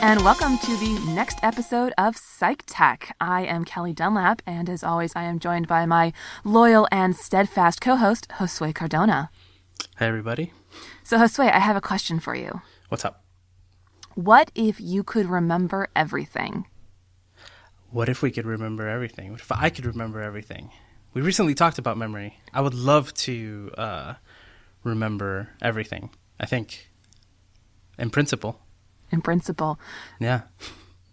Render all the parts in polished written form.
and welcome to the next episode of Psych Tech. I am Kelli Dunlap, and as always, I am joined by my loyal and steadfast co-host, Josué Cardona. Hey, everybody. So, Josué, I have a question for you. What's up? What if you could remember everything? What if we could remember everything? What if I could remember everything? We recently talked about memory. I would love to remember everything, I think, in principle. In principle. Yeah.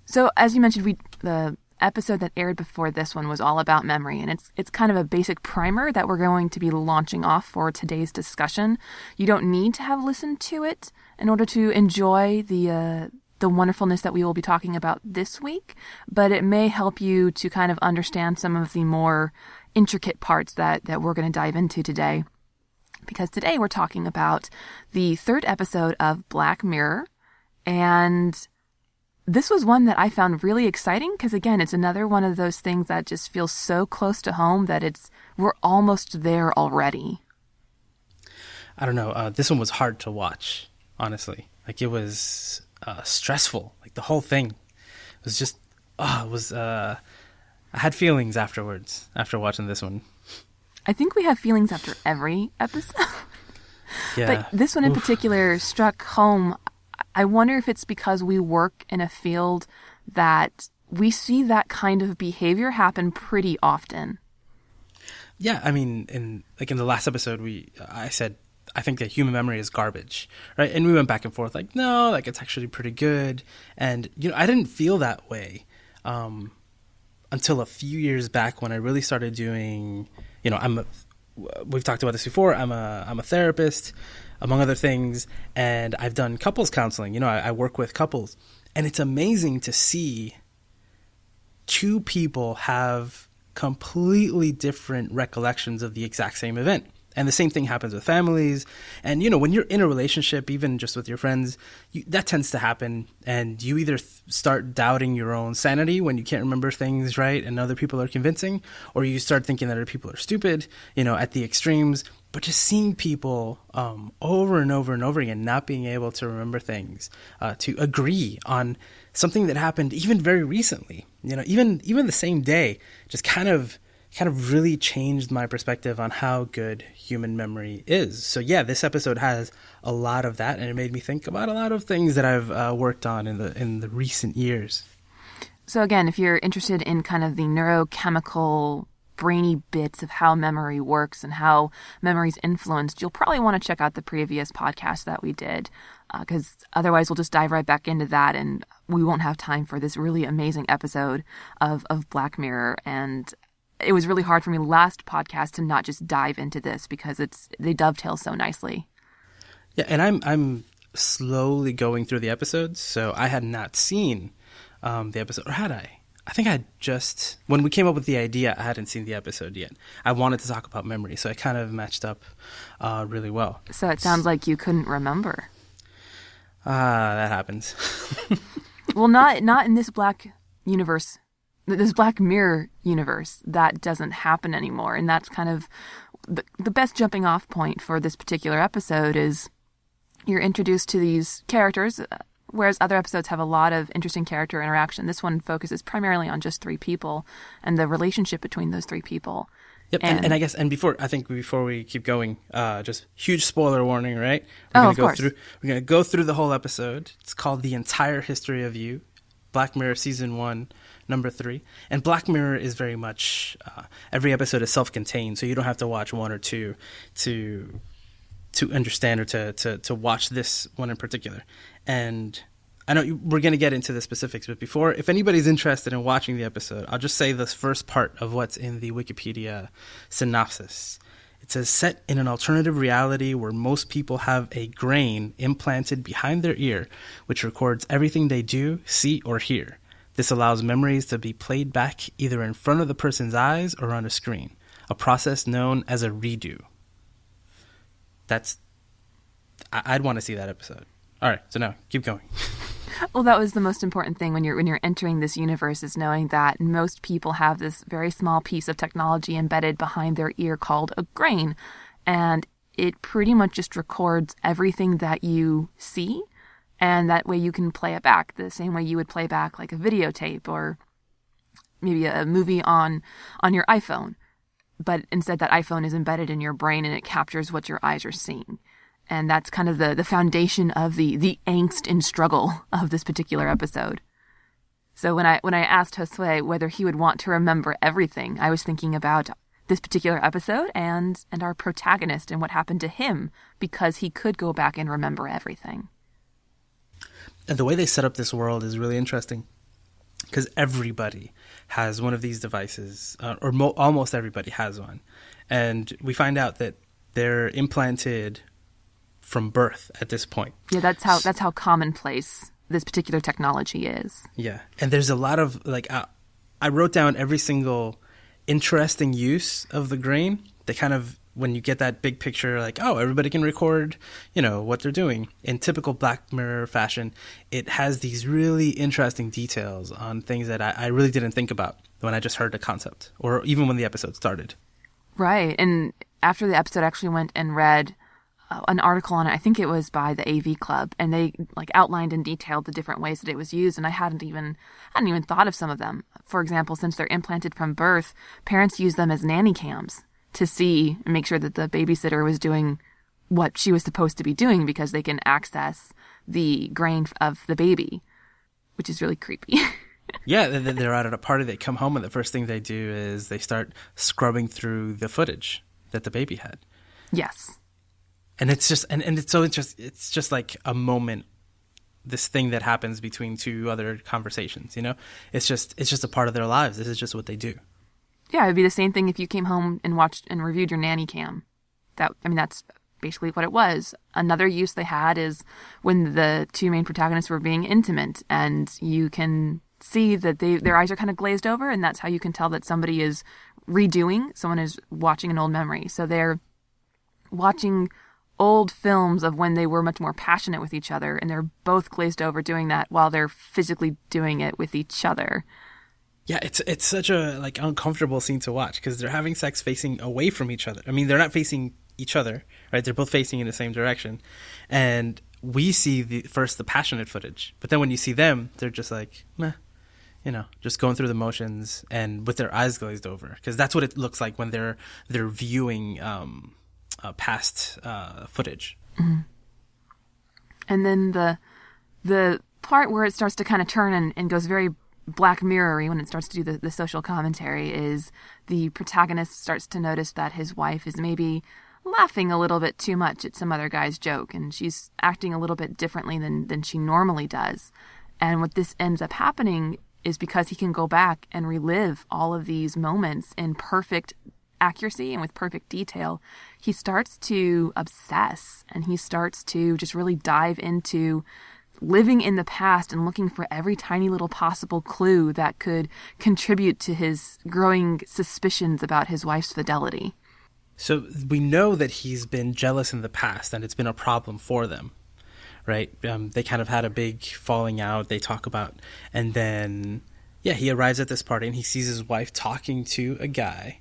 So, as you mentioned, the episode that aired before this one was all about memory, and it's kind of a basic primer that we're going to be launching off for today's discussion. You don't need to have listened to it in order to enjoy the wonderfulness that we will be talking about this week, but it may help you to kind of understand some of the more intricate parts that we're going to dive into today. Because today we're talking about the third episode of Black Mirror, and this was one that I found really exciting because, again, it's another one of those things that just feels so close to home that we're almost there already. I don't know. This one was hard to watch, honestly. Like, it was stressful. Like, the whole thing was just, I had feelings afterwards, after watching this one. I think we have feelings after every episode. Yeah. But this one in particular struck home. I wonder if it's because we work in a field that we see that kind of behavior happen pretty often. Yeah, I mean, in the last episode, I said, I think that human memory is garbage, right? And we went back and forth like, no, like it's actually pretty good. And, I didn't feel that way until a few years back when I really started doing, we've talked about this before, I'm a therapist, among other things, and I've done couples counseling. I work with couples, and it's amazing to see two people have completely different recollections of the exact same event. And the same thing happens with families. And, when you're in a relationship, even just with your friends, that tends to happen. And you either start doubting your own sanity when you can't remember things right and other people are convincing, or you start thinking that other people are stupid, at the extremes. But just seeing people over and over and over again not being able to remember things, to agree on something that happened even very recently, even the same day, just kind of really changed my perspective on how good human memory is. So yeah, this episode has a lot of that, and it made me think about a lot of things that I've worked on in the recent years. So again, if you're interested in kind of the neurochemical brainy bits of how memory works and how memory's influenced, you'll probably want to check out the previous podcast that we did, because otherwise we'll just dive right back into that and we won't have time for this really amazing episode of Black Mirror. And it was really hard for me last podcast to not just dive into this because they dovetail so nicely. Yeah, and I'm slowly going through the episodes, so I had not seen the episode, or had I? I think I just, when we came up with the idea, I hadn't seen the episode yet. I wanted to talk about memory, so it kind of matched up really well. So it sounds like you couldn't remember. That happens. Well, not in this Black universe. This Black Mirror universe, that doesn't happen anymore. And that's kind of the best jumping off point for this particular episode is you're introduced to these characters, whereas other episodes have a lot of interesting character interaction. This one focuses primarily on just three people and the relationship between those three people. Yep, and I guess, and before we keep going, just huge spoiler warning, right? Of course. We're going to go through the whole episode. It's called The Entire History of You, Black Mirror Season 1. Number 3. And Black Mirror is very much, every episode is self-contained, so you don't have to watch one or two to understand or to watch this one in particular. And I know we're going to get into the specifics, but before, if anybody's interested in watching the episode, I'll just say this first part of what's in the Wikipedia synopsis. It says, set in an alternative reality where most people have a grain implanted behind their ear, which records everything they do, see, or hear. This allows memories to be played back either in front of the person's eyes or on a screen, a process known as a redo. I'd want to see that episode. All right, so now keep going. Well, that was the most important thing when you're entering this universe, is knowing that most people have this very small piece of technology embedded behind their ear called a grain, and it pretty much just records everything that you see And that way you can play it back the same way you would play back like a videotape or maybe a movie on your iPhone. But instead that iPhone is embedded in your brain and it captures what your eyes are seeing. And that's kind of the foundation of the angst and struggle of this particular episode. So when I asked Josué whether he would want to remember everything, I was thinking about this particular episode and our protagonist and what happened to him because he could go back and remember everything. And the way they set up this world is really interesting because everybody has one of these devices, almost everybody has one. And we find out that they're implanted from birth at this point. Yeah, that's how commonplace this particular technology is. Yeah. And there's a lot of, like, I wrote down every single interesting use of the grain. They kind of, when you get that big picture, like, oh, everybody can record, what they're doing. In typical Black Mirror fashion, it has these really interesting details on things that I really didn't think about when I just heard the concept, or even when the episode started. Right. And after the episode, I actually went and read an article on it. I think it was by the AV Club, and they like outlined and detailed the different ways that it was used. And I hadn't even thought of some of them. For example, since they're implanted from birth, parents use them as nanny cams to see and make sure that the babysitter was doing what she was supposed to be doing because they can access the grain of the baby, which is really creepy. Yeah, they're out at a party, they come home, and the first thing they do is they start scrubbing through the footage that the baby had. Yes. And it's just, and it's so interesting. It's just like a moment, this thing that happens between two other conversations, It's just a part of their lives. This is just what they do. Yeah, it would be the same thing if you came home and watched and reviewed your nanny cam. That's basically what it was. Another use they had is when the two main protagonists were being intimate, and you can see that their eyes are kind of glazed over, and that's how you can tell that someone is watching an old memory. So they're watching old films of when they were much more passionate with each other, and they're both glazed over doing that while they're physically doing it with each other. Yeah, it's such a uncomfortable scene to watch because they're having sex facing away from each other. I mean, they're not facing each other, right? They're both facing in the same direction. And we see the passionate footage. But then when you see them, they're just like, meh, just going through the motions and with their eyes glazed over. Because that's what it looks like when they're viewing past footage. Mm-hmm. And then the part where it starts to kind of turn and goes very Black Mirror-y when it starts to do the social commentary is the protagonist starts to notice that his wife is maybe laughing a little bit too much at some other guy's joke, and she's acting a little bit differently than she normally does. And what this ends up happening is because he can go back and relive all of these moments in perfect accuracy and with perfect detail, he starts to obsess, and he starts to just really dive into living in the past and looking for every tiny little possible clue that could contribute to his growing suspicions about his wife's fidelity. So we know that he's been jealous in the past and it's been a problem for them, right? They kind of had a big falling out they talk about. And then, he arrives at this party and he sees his wife talking to a guy.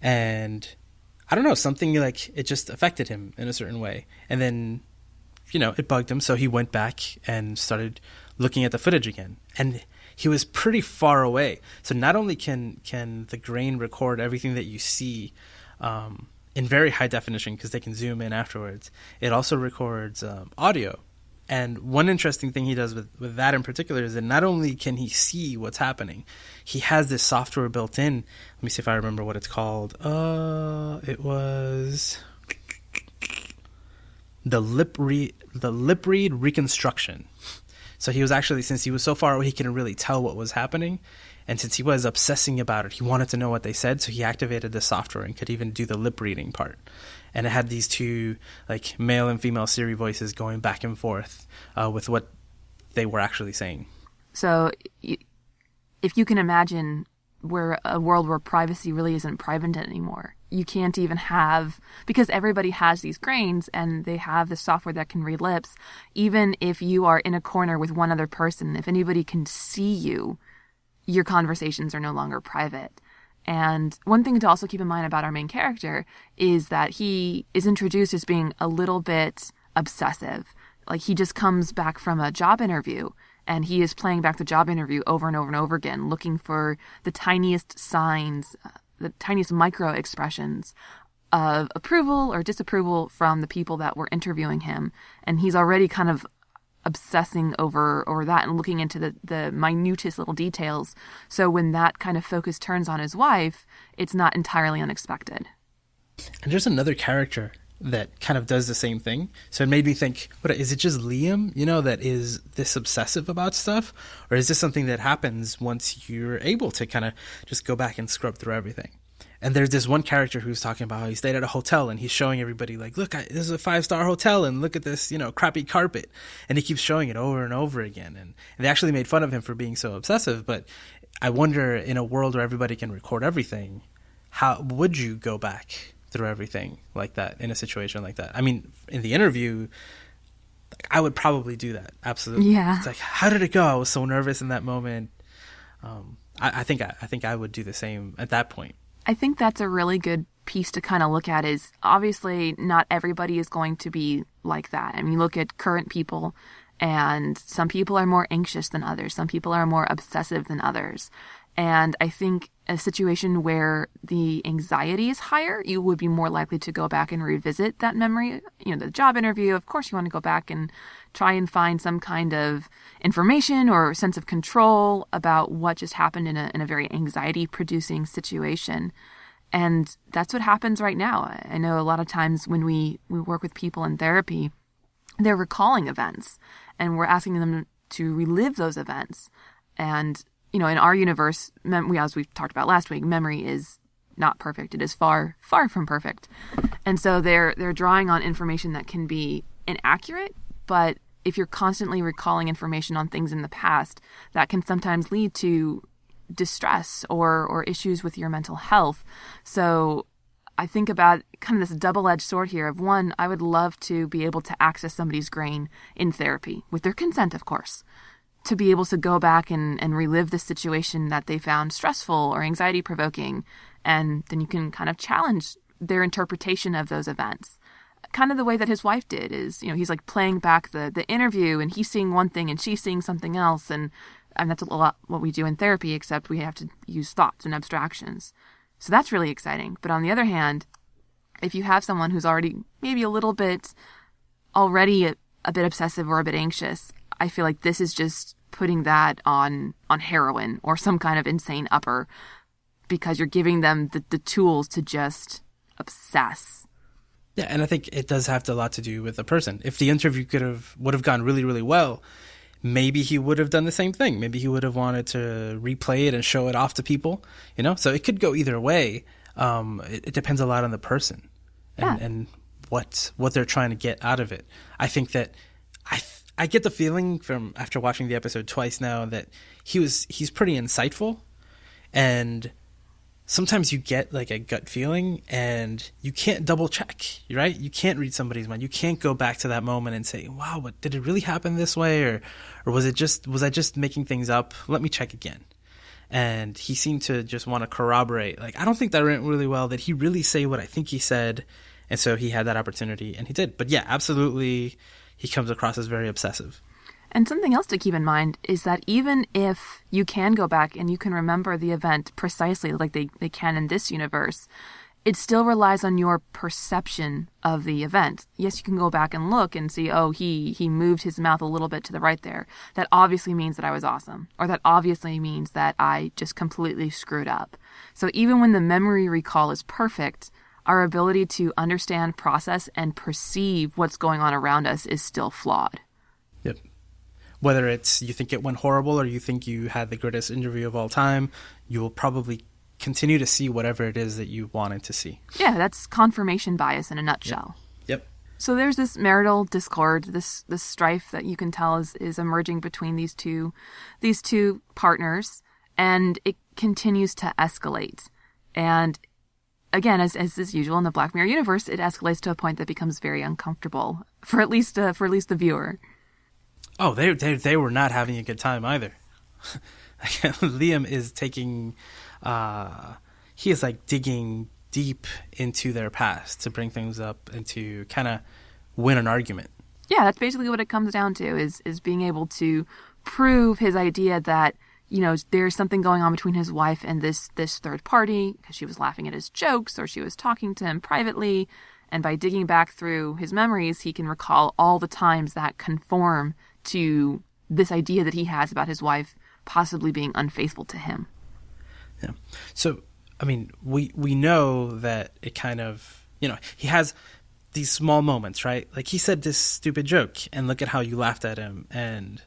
And I don't know, something like it just affected him in a certain way. And then it bugged him, so he went back and started looking at the footage again. And he was pretty far away. So not only can the grain record everything that you see in very high definition, because they can zoom in afterwards, it also records audio. And one interesting thing he does with that in particular is that not only can he see what's happening, he has this software built in. Let me see if I remember what it's called. It was the lip read reconstruction. So he was actually, since he was so far away, he couldn't really tell what was happening. And since he was obsessing about it, he wanted to know what they said. So he activated the software and could even do the lip reading part. And it had these two male and female Siri voices going back and forth with what they were actually saying. So if you can imagine a world where privacy really isn't private anymore, you can't even have, because everybody has these grains and they have the software that can read lips, even if you are in a corner with one other person, if anybody can see you, your conversations are no longer private. And one thing to also keep in mind about our main character is that he is introduced as being a little bit obsessive. Like he just comes back from a job interview and he is playing back the job interview over and over and over again, looking for the tiniest signs, the tiniest micro expressions of approval or disapproval from the people that were interviewing him. And he's already kind of obsessing over that and looking into the minutest little details. So when that kind of focus turns on his wife, it's not entirely unexpected. And there's another character that kind of does the same thing. So it made me think, what is it, just Liam, that is this obsessive about stuff? Or is this something that happens once you're able to kind of just go back and scrub through everything? And there's this one character who's talking about how he stayed at a hotel and he's showing everybody like, look, this is a 5-star hotel and look at this, crappy carpet. And he keeps showing it over and over again. And they actually made fun of him for being so obsessive. But I wonder, in a world where everybody can record everything, how would you go back through everything like that in a situation like that? I mean, in the interview, I would probably do that. Absolutely. Yeah. It's like, how did it go? I was so nervous in that moment. I think I would do the same at that point. I think that's a really good piece to kind of look at. Is obviously not everybody is going to be like that. I mean, you look at current people and some people are more anxious than others. Some people are more obsessive than others. And I think a situation where the anxiety is higher, you would be more likely to go back and revisit that memory. The job interview, of course, you want to go back and try and find some kind of information or sense of control about what just happened in a very anxiety-producing situation. And that's what happens right now. I know a lot of times when we work with people in therapy, they're recalling events, and we're asking them to relive those events. And in our universe, as we talked about last week, memory is not perfect. It is far, far from perfect. And so they're drawing on information that can be inaccurate, but if you're constantly recalling information on things in the past, that can sometimes lead to distress or issues with your mental health. So I think about kind of this double-edged sword here of, one, I would love to be able to access somebody's brain in therapy, with their consent, of course, to be able to go back and relive the situation that they found stressful or anxiety-provoking, and then you can kind of challenge their interpretation of those events. Kind of the way that his wife did is, he's like playing back the interview, and he's seeing one thing and she's seeing something else, and that's a lot what we do in therapy, except we have to use thoughts and abstractions. So that's really exciting. But on the other hand, if you have someone who's already maybe a little bit already a bit obsessive or a bit anxious, I feel like this is just putting that on heroin or some kind of insane upper, because you're giving them the tools to just obsess. Yeah, and I think it does have a lot to do with the person. If the interview would have gone really, really well, maybe he would have done the same thing. Maybe he would have wanted to replay it and show it off to people, So it could go either way. It depends a lot on the person and what they're trying to get out of it. I think that I get the feeling from after watching the episode twice now that he's pretty insightful, and sometimes you get like a gut feeling and you can't double check, right? You can't read somebody's mind. You can't go back to that moment and say, wow, but did it really happen this way? Or was I just making things up? Let me check again. And he seemed to just want to corroborate. Like, I don't think that went really well. Did he really say what I think he said? And so he had that opportunity and he did. But yeah, absolutely, he comes across as very obsessive. And something else to keep in mind is that even if you can go back and you can remember the event precisely like they can in this universe, it still relies on your perception of the event. Yes, you can go back and look and see, oh, he moved his mouth a little bit to the right there. That obviously means that I was awesome. Or that obviously means that I just completely screwed up. So even when the memory recall is perfect, our ability to understand, process, and perceive what's going on around us is still flawed. Yep. Whether it's you think it went horrible or you think you had the greatest interview of all time, you will probably continue to see whatever it is that you wanted to see. Yeah, that's confirmation bias in a nutshell. Yep. So there's this marital discord, this strife that you can tell is emerging between these two partners, and it continues to escalate. And again, as is usual in the Black Mirror universe, it escalates to a point that becomes very uncomfortable for at least the viewer. Oh, they were not having a good time either. Liam is taking, he is like digging deep into their past to bring things up and to kind of win an argument. Yeah, that's basically what it comes down to, is being able to prove his idea that, there's something going on between his wife and this third party, because she was laughing at his jokes or she was talking to him privately. And by digging back through his memories, he can recall all the times that conform to this idea that he has about his wife possibly being unfaithful to him. Yeah. So, I mean, we know that it kind of, he has these small moments, right? Like, he said this stupid joke, and look at how you laughed at him, and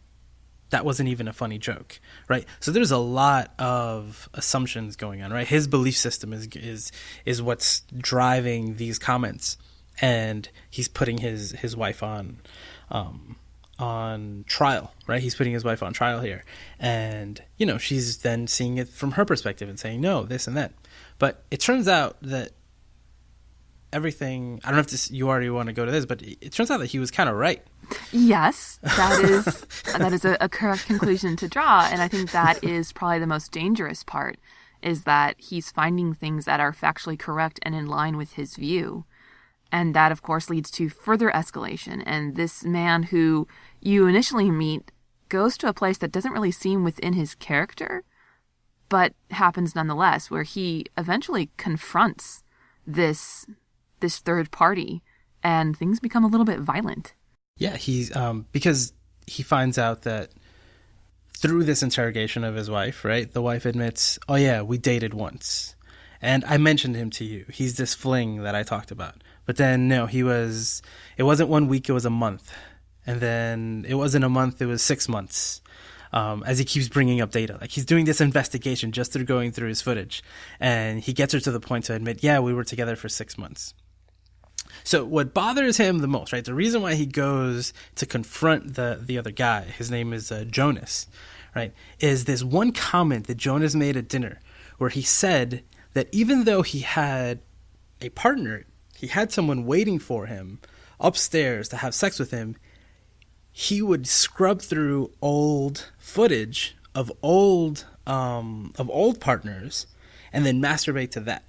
that wasn't even a funny joke, right? So there's a lot of assumptions going on, right? His belief system is what's driving these comments, and he's putting his wife on trial, right? He's putting his wife on trial here, and she's then seeing it from her perspective and saying no, this and that. But it turns out that everything, I don't know if you already want to go to this, but it turns out that he was kind of right. Yes, that is a correct conclusion to draw. And I think that is probably the most dangerous part, is that he's finding things that are factually correct and in line with his view. And that, of course, leads to further escalation. And this man who you initially meet goes to a place that doesn't really seem within his character, but happens nonetheless, where he eventually confronts this third party, and things become a little bit violent. Yeah, he's because he finds out that through this interrogation of his wife, right? The wife admits, "Oh yeah, we dated once, and I mentioned him to you. He's this fling that I talked about." But then no, it wasn't 1 week; it was a month, and then it wasn't a month; it was 6 months. As he keeps bringing up data, like he's doing this investigation just through going through his footage, and he gets her to the point to admit, "Yeah, we were together for 6 months." So what bothers him the most, right? The reason why he goes to confront the other guy, his name is Jonas, right? Is this one comment that Jonas made at dinner where he said that even though he had a partner, he had someone waiting for him upstairs to have sex with him, he would scrub through old footage of old partners and then masturbate to that,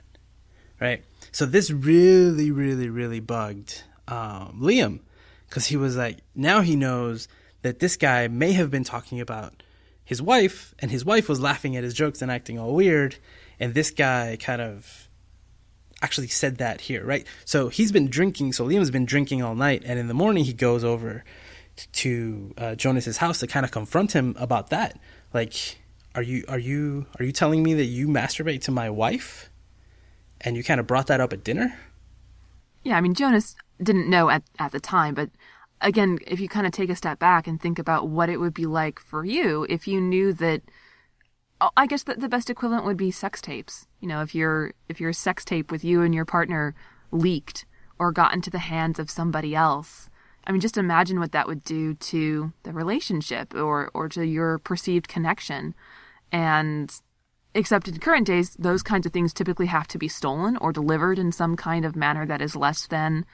right? So this really, really, really bugged Liam, because he was like, now he knows that this guy may have been talking about his wife, and his wife was laughing at his jokes and acting all weird, and this guy kind of actually said that here, right? So he's been drinking, so Liam's been drinking all night, and in the morning he goes over to Jonas's house to kind of confront him about that. Like, are you telling me that you masturbate to my wife? And you kind of brought that up at dinner? Yeah, I mean, Jonas didn't know at the time, but again, if you kind of take a step back and think about what it would be like for you if you knew that, I guess the best equivalent would be sex tapes. If your sex tape with you and your partner leaked or got into the hands of somebody else, I mean, just imagine what that would do to the relationship or to your perceived connection. And except in current days, those kinds of things typically have to be stolen or delivered in some kind of manner that is less than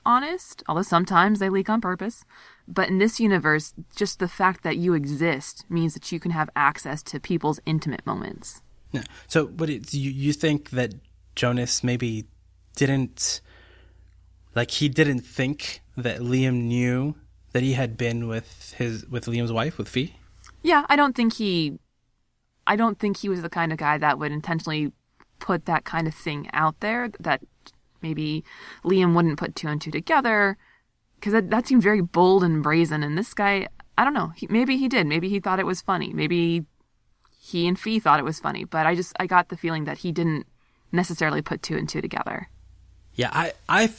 honest, although sometimes they leak on purpose. But in this universe, just the fact that you exist means that you can have access to people's intimate moments. Yeah. So, but you think that Jonas maybe didn't think that Liam knew that he had been with Liam's wife, with Fee? Yeah, I don't think he was the kind of guy that would intentionally put that kind of thing out there, that maybe Liam wouldn't put two and two together, because that seemed very bold and brazen. And this guy, I don't know, maybe he did. Maybe he thought it was funny. Maybe he and Fee thought it was funny. But I got the feeling that he didn't necessarily put two and two together. Yeah, I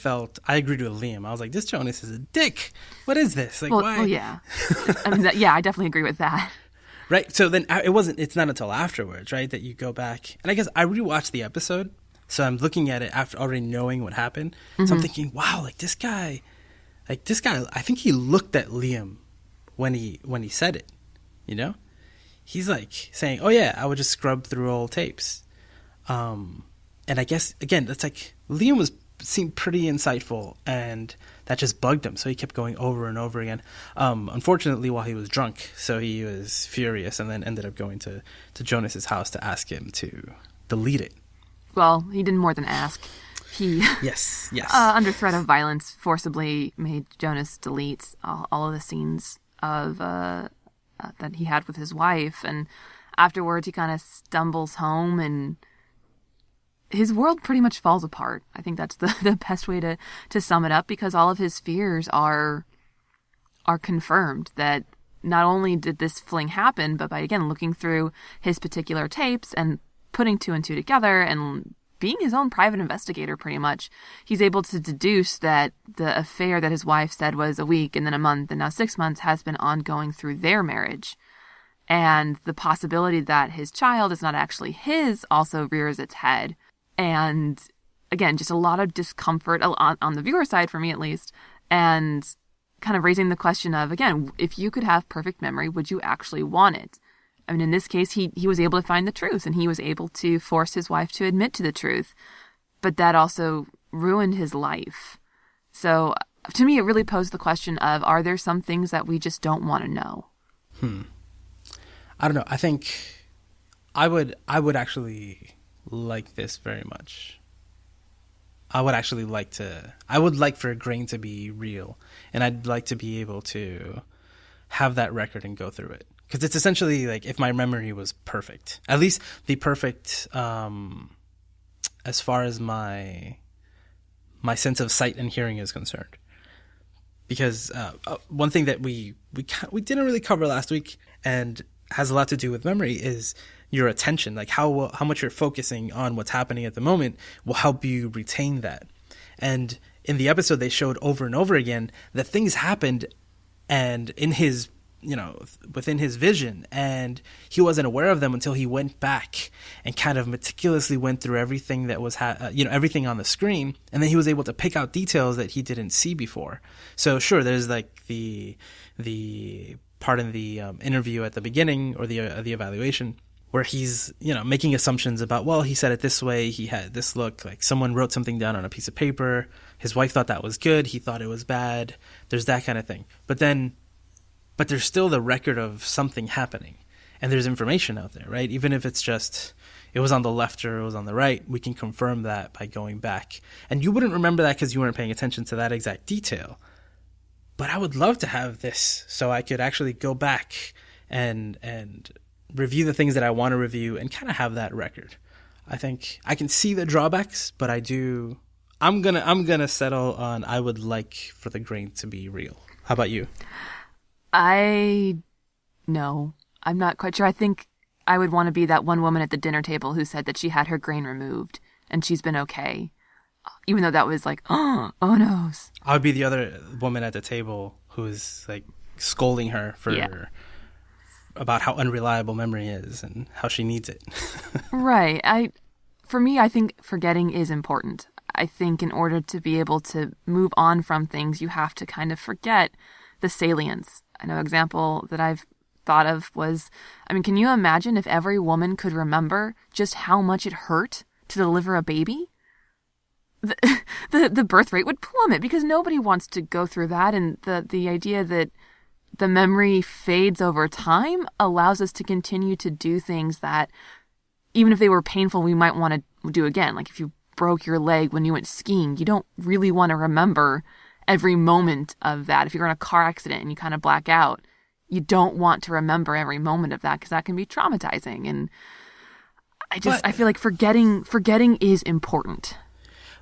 agreed with Liam. I was like, this Jonas is a dick. What is this? Like, why? Well, yeah. I mean, I definitely agree with that. Right. So then it's not until afterwards, right, that you go back. And I guess I rewatched the episode. So I'm looking at it after already knowing what happened. Mm-hmm. So I'm thinking, wow, like this guy, I think he looked at Liam when he said it, He's like saying, oh yeah, I would just scrub through old tapes. And I guess, again, that's like Liam seemed pretty insightful, and that just bugged him. So he kept going over and over again. Unfortunately, while he was drunk, so he was furious, and then ended up going to Jonas's house to ask him to delete it. Well, he didn't more than ask. He, Yes, yes. under threat of violence, forcibly made Jonas delete all of the scenes of that he had with his wife. And afterwards, he kind of stumbles home and his world pretty much falls apart. I think that's the best way to sum it up, because all of his fears are confirmed that not only did this fling happen, but by, again, looking through his particular tapes and putting two and two together and being his own private investigator, pretty much, he's able to deduce that the affair that his wife said was a week and then a month and now 6 months has been ongoing through their marriage. And the possibility that his child is not actually his also rears its head. And again, just a lot of discomfort on the viewer side, for me at least, and kind of raising the question of, again, if you could have perfect memory, would you actually want it? I mean, in this case, he was able to find the truth, and he was able to force his wife to admit to the truth. But that also ruined his life. So to me, it really posed the question of, are there some things that we just don't want to know? I don't know. I think I would actually like this very much. I would like for Grain to be real, and I'd like to be able to have that record and go through it. Because it's essentially like if my memory was perfect, at least the perfect, as far as my sense of sight and hearing is concerned. Because one thing that we didn't really cover last week and has a lot to do with memory is your attention, like how much you're focusing on what's happening at the moment will help you retain that. And in the episode, they showed over and over again that things happened, and in his, within his vision, and he wasn't aware of them until he went back and kind of meticulously went through everything that was, everything on the screen, and then he was able to pick out details that he didn't see before. So sure, there's like the part in the interview at the beginning, or the evaluation, where he's, making assumptions about, well, he said it this way, he had this look, like someone wrote something down on a piece of paper, his wife thought that was good, he thought it was bad, there's that kind of thing. But there's still the record of something happening, and there's information out there, right? Even if it's just, it was on the left or it was on the right, we can confirm that by going back. And you wouldn't remember that because you weren't paying attention to that exact detail. But I would love to have this so I could actually go back and review the things that I want to review and kind of have that record. I think I can see the drawbacks, but I'm gonna settle on, I would like for the Grain to be real. How about you? No, I'm not quite sure. I think I would want to be that one woman at the dinner table who said that she had her grain removed and she's been okay. Even though that was like, oh no. I would be the other woman at the table who's like scolding her for about how unreliable memory is and how she needs it. Right. For me, I think forgetting is important. I think in order to be able to move on from things, you have to kind of forget the salience. I know an example that I've thought of was, can you imagine if every woman could remember just how much it hurt to deliver a baby? The birth rate would plummet because nobody wants to go through that. And the idea that the memory fades over time allows us to continue to do things that, even if they were painful, we might want to do again. Like if you broke your leg when you went skiing, you don't really want to remember every moment of that. If you're in a car accident and you kind of black out, you don't want to remember every moment of that because that can be traumatizing. And I feel like forgetting is important.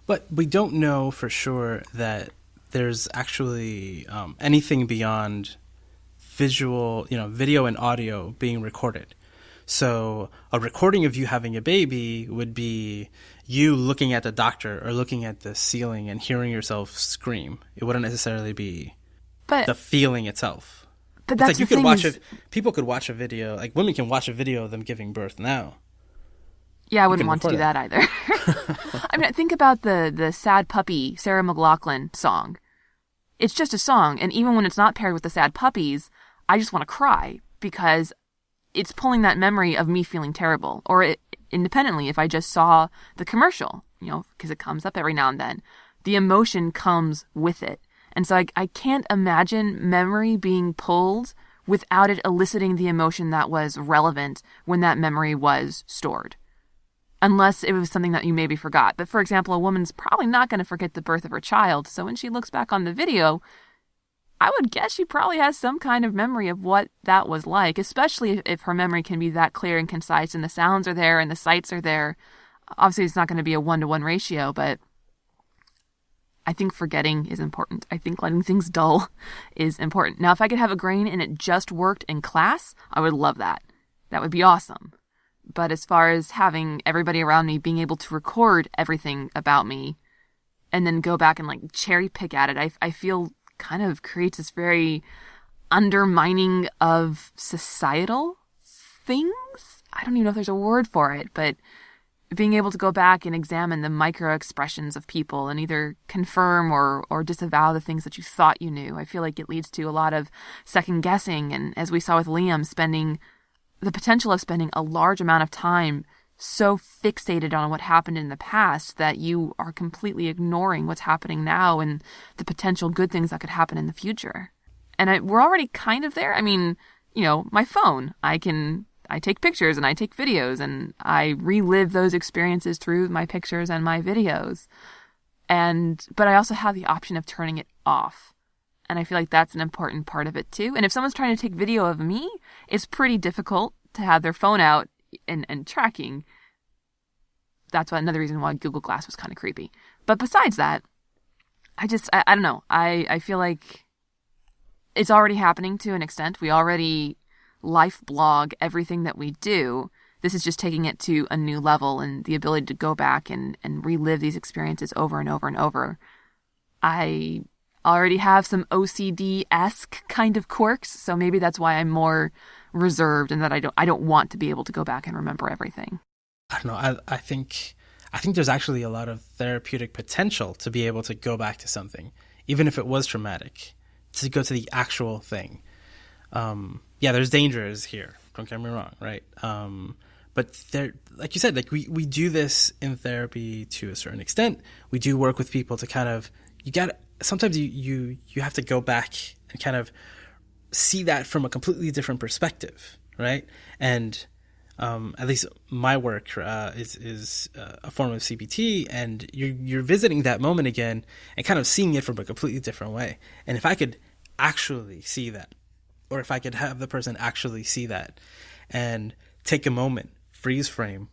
But we don't know for sure that there's actually anything beyond visual, video and audio being recorded. So a recording of you having a baby would be you looking at the doctor or looking at the ceiling and hearing yourself scream. It wouldn't necessarily be the feeling itself. But that's like you could watch it. People could watch a video, like women can watch a video of them giving birth now. Yeah, I wouldn't want to do that either. Think about the Sad Puppy, Sarah McLachlan song. It's just a song, and even when it's not paired with the sad puppies, I just want to cry because it's pulling that memory of me feeling terrible. Or independently, if I just saw the commercial, because it comes up every now and then, the emotion comes with it. And so I can't imagine memory being pulled without it eliciting the emotion that was relevant when that memory was stored. unless it was something that you maybe forgot. But for example, a woman's probably not going to forget the birth of her child. So when she looks back on the video, I would guess she probably has some kind of memory of what that was like, especially if her memory can be that clear and concise and the sounds are there and the sights are there. Obviously, it's not going to be a 1-to-1 ratio, but I think forgetting is important. I think letting things dull is important. Now, if I could have a grain and it just worked in class, I would love that. That would be awesome. But as far as having everybody around me being able to record everything about me and then go back and like cherry pick at it, I feel kind of creates this very undermining of societal things. I don't even know if there's a word for it, but being able to go back and examine the micro expressions of people and either confirm or disavow the things that you thought you knew. I feel like it leads to a lot of second guessing. And as we saw with Liam, the potential of spending a large amount of time so fixated on what happened in the past that you are completely ignoring what's happening now and the potential good things that could happen in the future. And we're already kind of there. I mean, my phone, I take pictures and I take videos and I relive those experiences through my pictures and my videos. But I also have the option of turning it off. And I feel like that's an important part of it too. And if someone's trying to take video of me, it's pretty difficult to have their phone out and tracking. That's another reason why Google Glass was kind of creepy. But besides that, I don't know. I feel like it's already happening to an extent. We already life blog everything that we do. This is just taking it to a new level and the ability to go back and relive these experiences over and over and over. I already have some OCD-esque kind of quirks, so maybe that's why I'm more reserved and that I don't want to be able to go back and remember everything. I don't know. I think there's actually a lot of therapeutic potential to be able to go back to something, even if it was traumatic, to go to the actual thing. Yeah, there's dangers here. Don't get me wrong, right? But there, like you said, like we do this in therapy to a certain extent. We do work with people to kind of, sometimes you have to go back and kind of see that from a completely different perspective, right? And at least my work is a form of CBT, and you're visiting that moment again and kind of seeing it from a completely different way. And if I could actually see that, or if I could have the person actually see that and take a moment, freeze frame,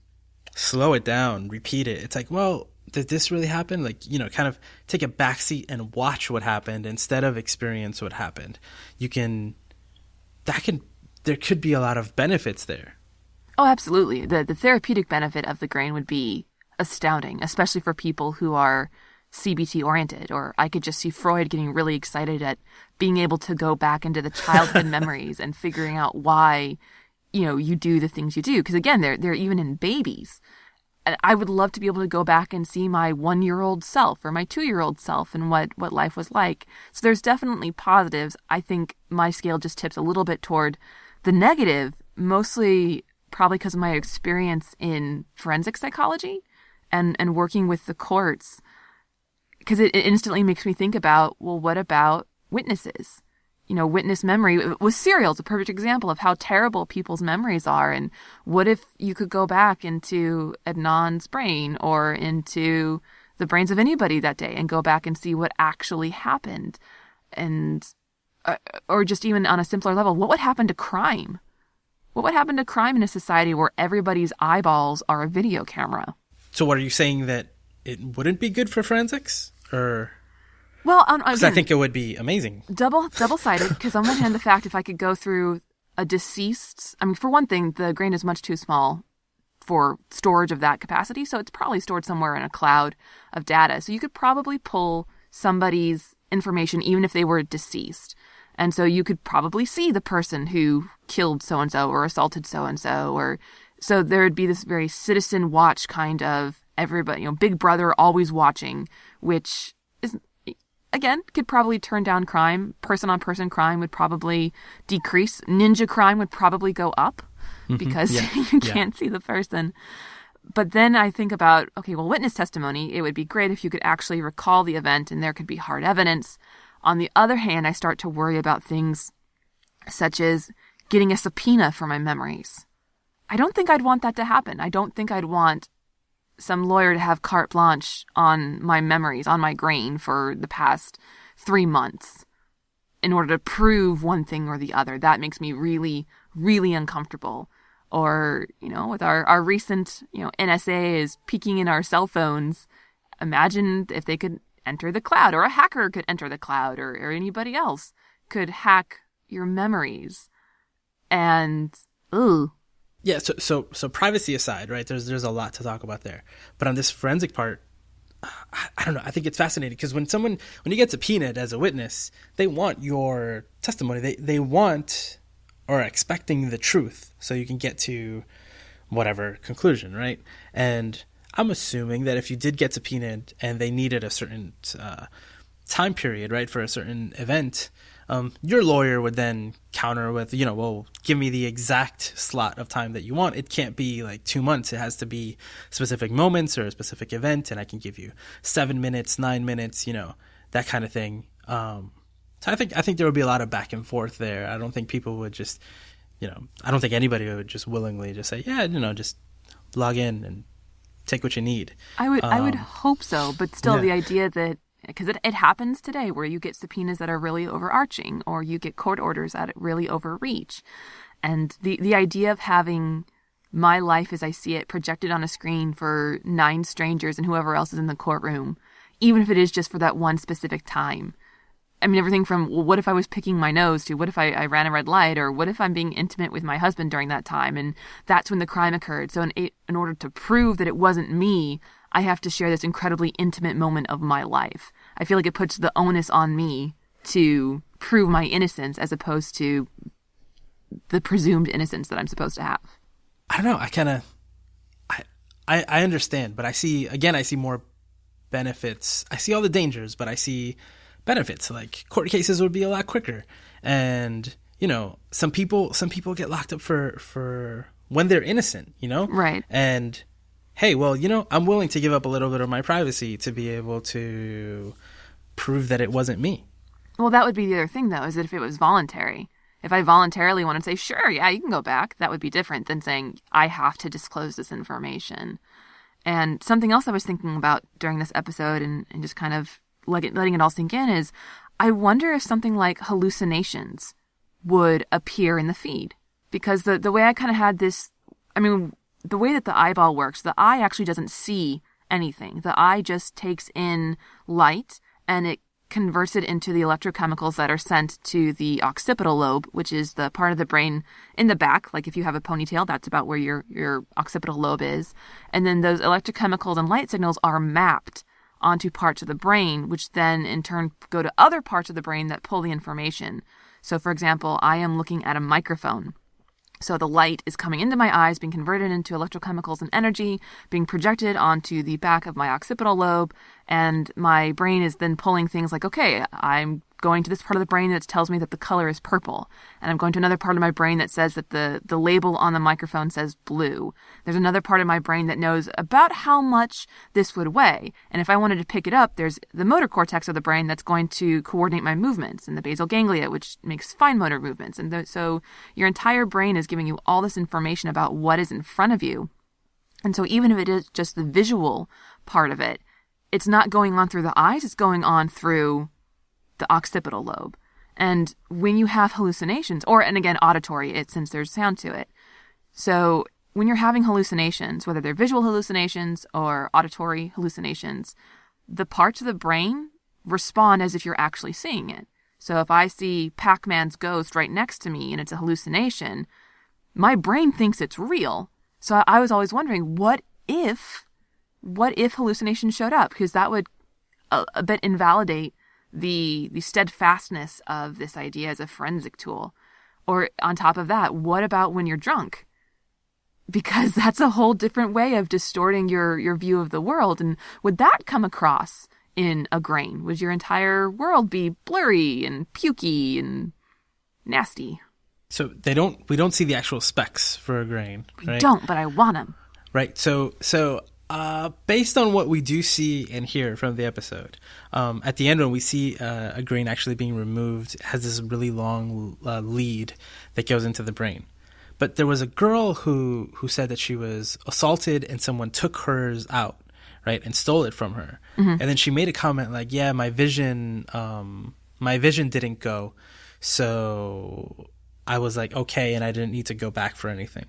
slow it down, repeat it. It's like, well, did this really happen? Like, kind of take a backseat and watch what happened instead of experience what happened. There could be a lot of benefits there. Oh, absolutely. The therapeutic benefit of the grain would be astounding, especially for people who are CBT oriented. Or I could just see Freud getting really excited at being able to go back into the childhood memories and figuring out why, you do the things you do. Because again, they're even in babies. And I would love to be able to go back and see my 1-year-old self or my 2-year-old self and what life was like. So there's definitely positives. I think my scale just tips a little bit toward the negative, mostly probably because of my experience in forensic psychology and working with the courts. Because it instantly makes me think about, well, what about witnesses? Witness memory with serial is a perfect example of how terrible people's memories are. And what if you could go back into Adnan's brain or into the brains of anybody that day and go back and see what actually happened? And, or just even on a simpler level, what would happen to crime? What would happen to crime in a society where everybody's eyeballs are a video camera? So what are you saying, that it wouldn't be good for forensics? Or... Well, because I think it would be amazing. Double-sided, because on one hand, the fact if I could go through a deceased... I mean, for one thing, the grain is much too small for storage of that capacity, so it's probably stored somewhere in a cloud of data. So you could probably pull somebody's information even if they were deceased. And so you could probably see the person who killed so-and-so or assaulted so-and-so. Or so there would be this very citizen watch kind of everybody, Big Brother always watching, which is... Again, could probably turn down crime. Person-on-person crime would probably decrease. Ninja crime would probably go up because you can't see the person. But then I think about, okay, well, witness testimony, it would be great if you could actually recall the event and there could be hard evidence. On the other hand, I start to worry about things such as getting a subpoena for my memories. I don't think I'd want that to happen. I don't think I'd want some lawyer to have carte blanche on my memories, on my grain for the past 3 months in order to prove one thing or the other. That makes me really, really uncomfortable. Or, with our recent, NSA is peeking in our cell phones. Imagine if they could enter the cloud, or a hacker could enter the cloud, or anybody else could hack your memories. And, ooh. Yeah, so privacy aside, right, there's a lot to talk about there. But on this forensic part, I don't know, I think it's fascinating because when you get subpoenaed as a witness, they want your testimony. They want or are expecting the truth so you can get to whatever conclusion, right? And I'm assuming that if you did get subpoenaed and they needed a certain time period, right, for a certain event, your lawyer would then counter with, well, give me the exact slot of time that you want. It can't be like 2 months. It has to be specific moments or a specific event, and I can give you 7 minutes, 9 minutes, that kind of thing. So I think there would be a lot of back and forth there. I don't think people would just, I don't think anybody would just willingly just say, yeah, just log in and take what you need. I would hope so, but still the idea that, because it happens today where you get subpoenas that are really overarching, or you get court orders that really overreach. And the idea of having my life as I see it projected on a screen for 9 strangers and whoever else is in the courtroom, even if it is just for that one specific time. I mean, everything from, well, what if I was picking my nose to what if I ran a red light, or what if I'm being intimate with my husband during that time and that's when the crime occurred. So in order to prove that it wasn't me, I have to share this incredibly intimate moment of my life. I feel like it puts the onus on me to prove my innocence as opposed to the presumed innocence that I'm supposed to have. I don't know. I understand, but I see more benefits. I see all the dangers, but I see benefits. Like court cases would be a lot quicker. And, some people get locked up for when they're innocent, Right. And hey, well, I'm willing to give up a little bit of my privacy to be able to prove that it wasn't me. Well, that would be the other thing, though, is that if it was voluntary, if I voluntarily want to say, sure, yeah, you can go back, that would be different than saying, I have to disclose this information. And something else I was thinking about during this episode and just kind of letting it all sink in is, I wonder if something like hallucinations would appear in the feed. Because the way I kind of had this, the way that the eyeball works, the eye actually doesn't see anything. The eye just takes in light and it converts it into the electrochemicals that are sent to the occipital lobe, which is the part of the brain in the back. Like if you have a ponytail, that's about where your occipital lobe is. And then those electrochemicals and light signals are mapped onto parts of the brain, which then in turn go to other parts of the brain that pull the information. So for example, I am looking at a microphone. So the light is coming into my eyes, being converted into electrochemicals and energy, being projected onto the back of my occipital lobe, and my brain is then pulling things like, okay, I'm going to this part of the brain that tells me that the color is purple, and I'm going to another part of my brain that says that the label on the microphone says blue. There's another part of my brain that knows about how much this would weigh, and if I wanted to pick it up, there's the motor cortex of the brain that's going to coordinate my movements, and the basal ganglia, which makes fine motor movements. And so your entire brain is giving you all this information about what is in front of you. And so even if it is just the visual part of it, it's not going on through the eyes, it's going on through the occipital lobe. And when you have hallucinations, and again, auditory, since there's sound to it. So when you're having hallucinations, whether they're visual hallucinations or auditory hallucinations, the parts of the brain respond as if you're actually seeing it. So if I see Pac-Man's ghost right next to me and it's a hallucination, my brain thinks it's real. So I was always wondering, what if hallucinations showed up? Because that would a bit invalidate the steadfastness of this idea as a forensic tool. Or on top of that, what about when you're drunk? Because that's a whole different way of distorting your view of the world. And would that come across in a grain? Would your entire world be blurry and pukey and nasty? So we don't see the actual specs for a grain, right? We don't, but I want them. Right. So based on what we do see and hear from the episode, at the end when we see a grain actually being removed, it has this really long lead that goes into the brain. But there was a girl who said that she was assaulted and someone took hers out, right, and stole it from her. And then she made a comment like, yeah, my vision didn't go, so I was like, okay, and I didn't need to go back for anything.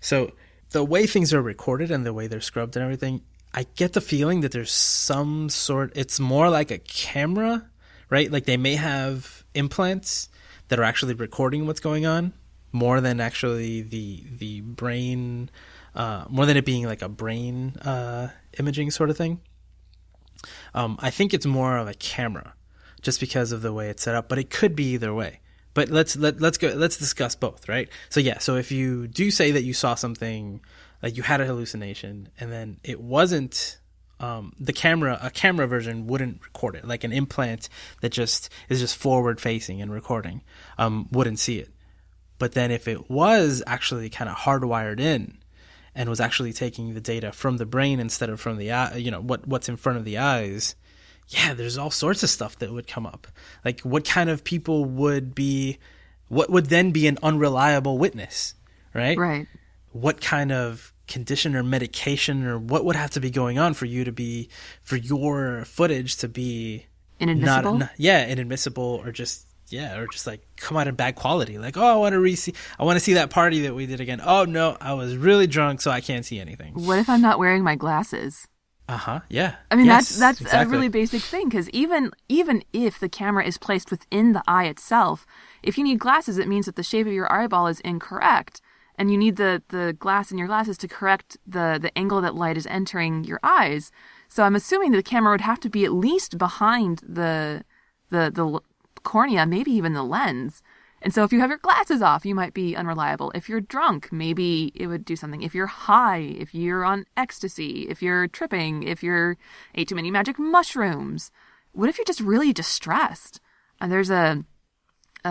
So the way things are recorded and the way they're scrubbed and everything, I get the feeling that there's some sort, it's more like a camera, right? Like they may have implants that are actually recording what's going on more than actually the brain, more than it being like a brain imaging sort of thing. I think it's more of a camera just because of the way it's set up, but it could be either way. But let's discuss both, right? So yeah, so if you do say that you saw something, like you had a hallucination, and then it wasn't a camera version wouldn't record it, like an implant that is just forward facing and recording wouldn't see it. But then if it was actually kind of hardwired in and was actually taking the data from the brain instead of from the eye, what's in front of the eyes, yeah, there's all sorts of stuff that would come up. Like what kind of people what would then be an unreliable witness, right? Right. What kind of condition or medication or what would have to be going on for your footage to be inadmissible? Inadmissible, or just like come out in bad quality. Like, oh, I want to see that party that we did again. Oh no, I was really drunk, so I can't see anything. What if I'm not wearing my glasses? Yeah. I mean, yes, that's exactly. a really basic thing, because even if the camera is placed within the eye itself, if you need glasses, it means that the shape of your eyeball is incorrect, and you need the glass in your glasses to correct the angle that light is entering your eyes. So I'm assuming that the camera would have to be at least behind the cornea, maybe even the lens. And so if you have your glasses off, you might be unreliable. If you're drunk, maybe it would do something. If you're high, if you're on ecstasy, if you're tripping, if you're ate too many magic mushrooms, what if you're just really distressed? And there's a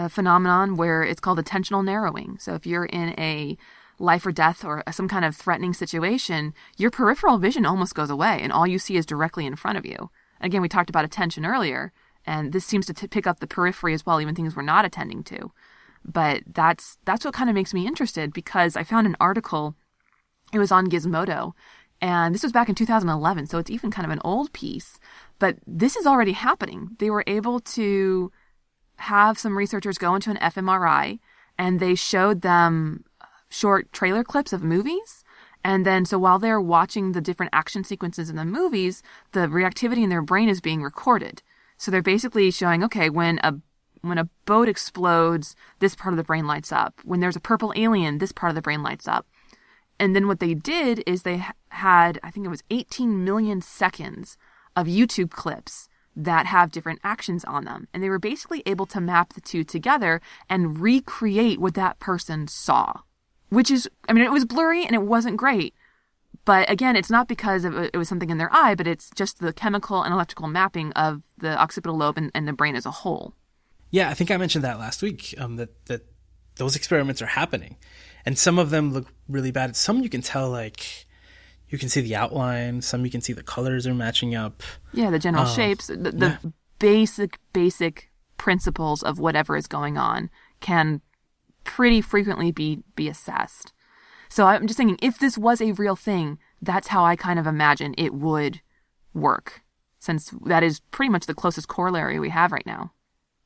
phenomenon where it's called attentional narrowing. So if you're in a life or death or some kind of threatening situation, your peripheral vision almost goes away and all you see is directly in front of you. Again, we talked about attention earlier. And this seems to pick up the periphery as well, even things we're not attending to. But that's what kind of makes me interested, because I found an article, it was on Gizmodo, and this was back in 2011, so it's even kind of an old piece. But this is already happening. They were able to have some researchers go into an fMRI, and they showed them short trailer clips of movies. And then, so while they're watching the different action sequences in the movies, the reactivity in their brain is being recorded. So they're basically showing, okay, when a boat explodes, this part of the brain lights up. When there's a purple alien, this part of the brain lights up. And then what they did is they had, I think it was 18 million seconds of YouTube clips that have different actions on them. And they were basically able to map the two together and recreate what that person saw. Which is, I mean, it was blurry and it wasn't great. But again, it's not because it was something in their eye, but it's just the chemical and electrical mapping of the occipital lobe and the brain as a whole. Yeah, I think I mentioned that last week, that those experiments are happening. And some of them look really bad. Some you can tell, like, you can see the outline. Some you can see the colors are matching up. Yeah, the general shapes. The basic principles of whatever is going on can pretty frequently be assessed. So I'm just thinking, if this was a real thing, that's how I kind of imagine it would work, since that is pretty much the closest corollary we have right now.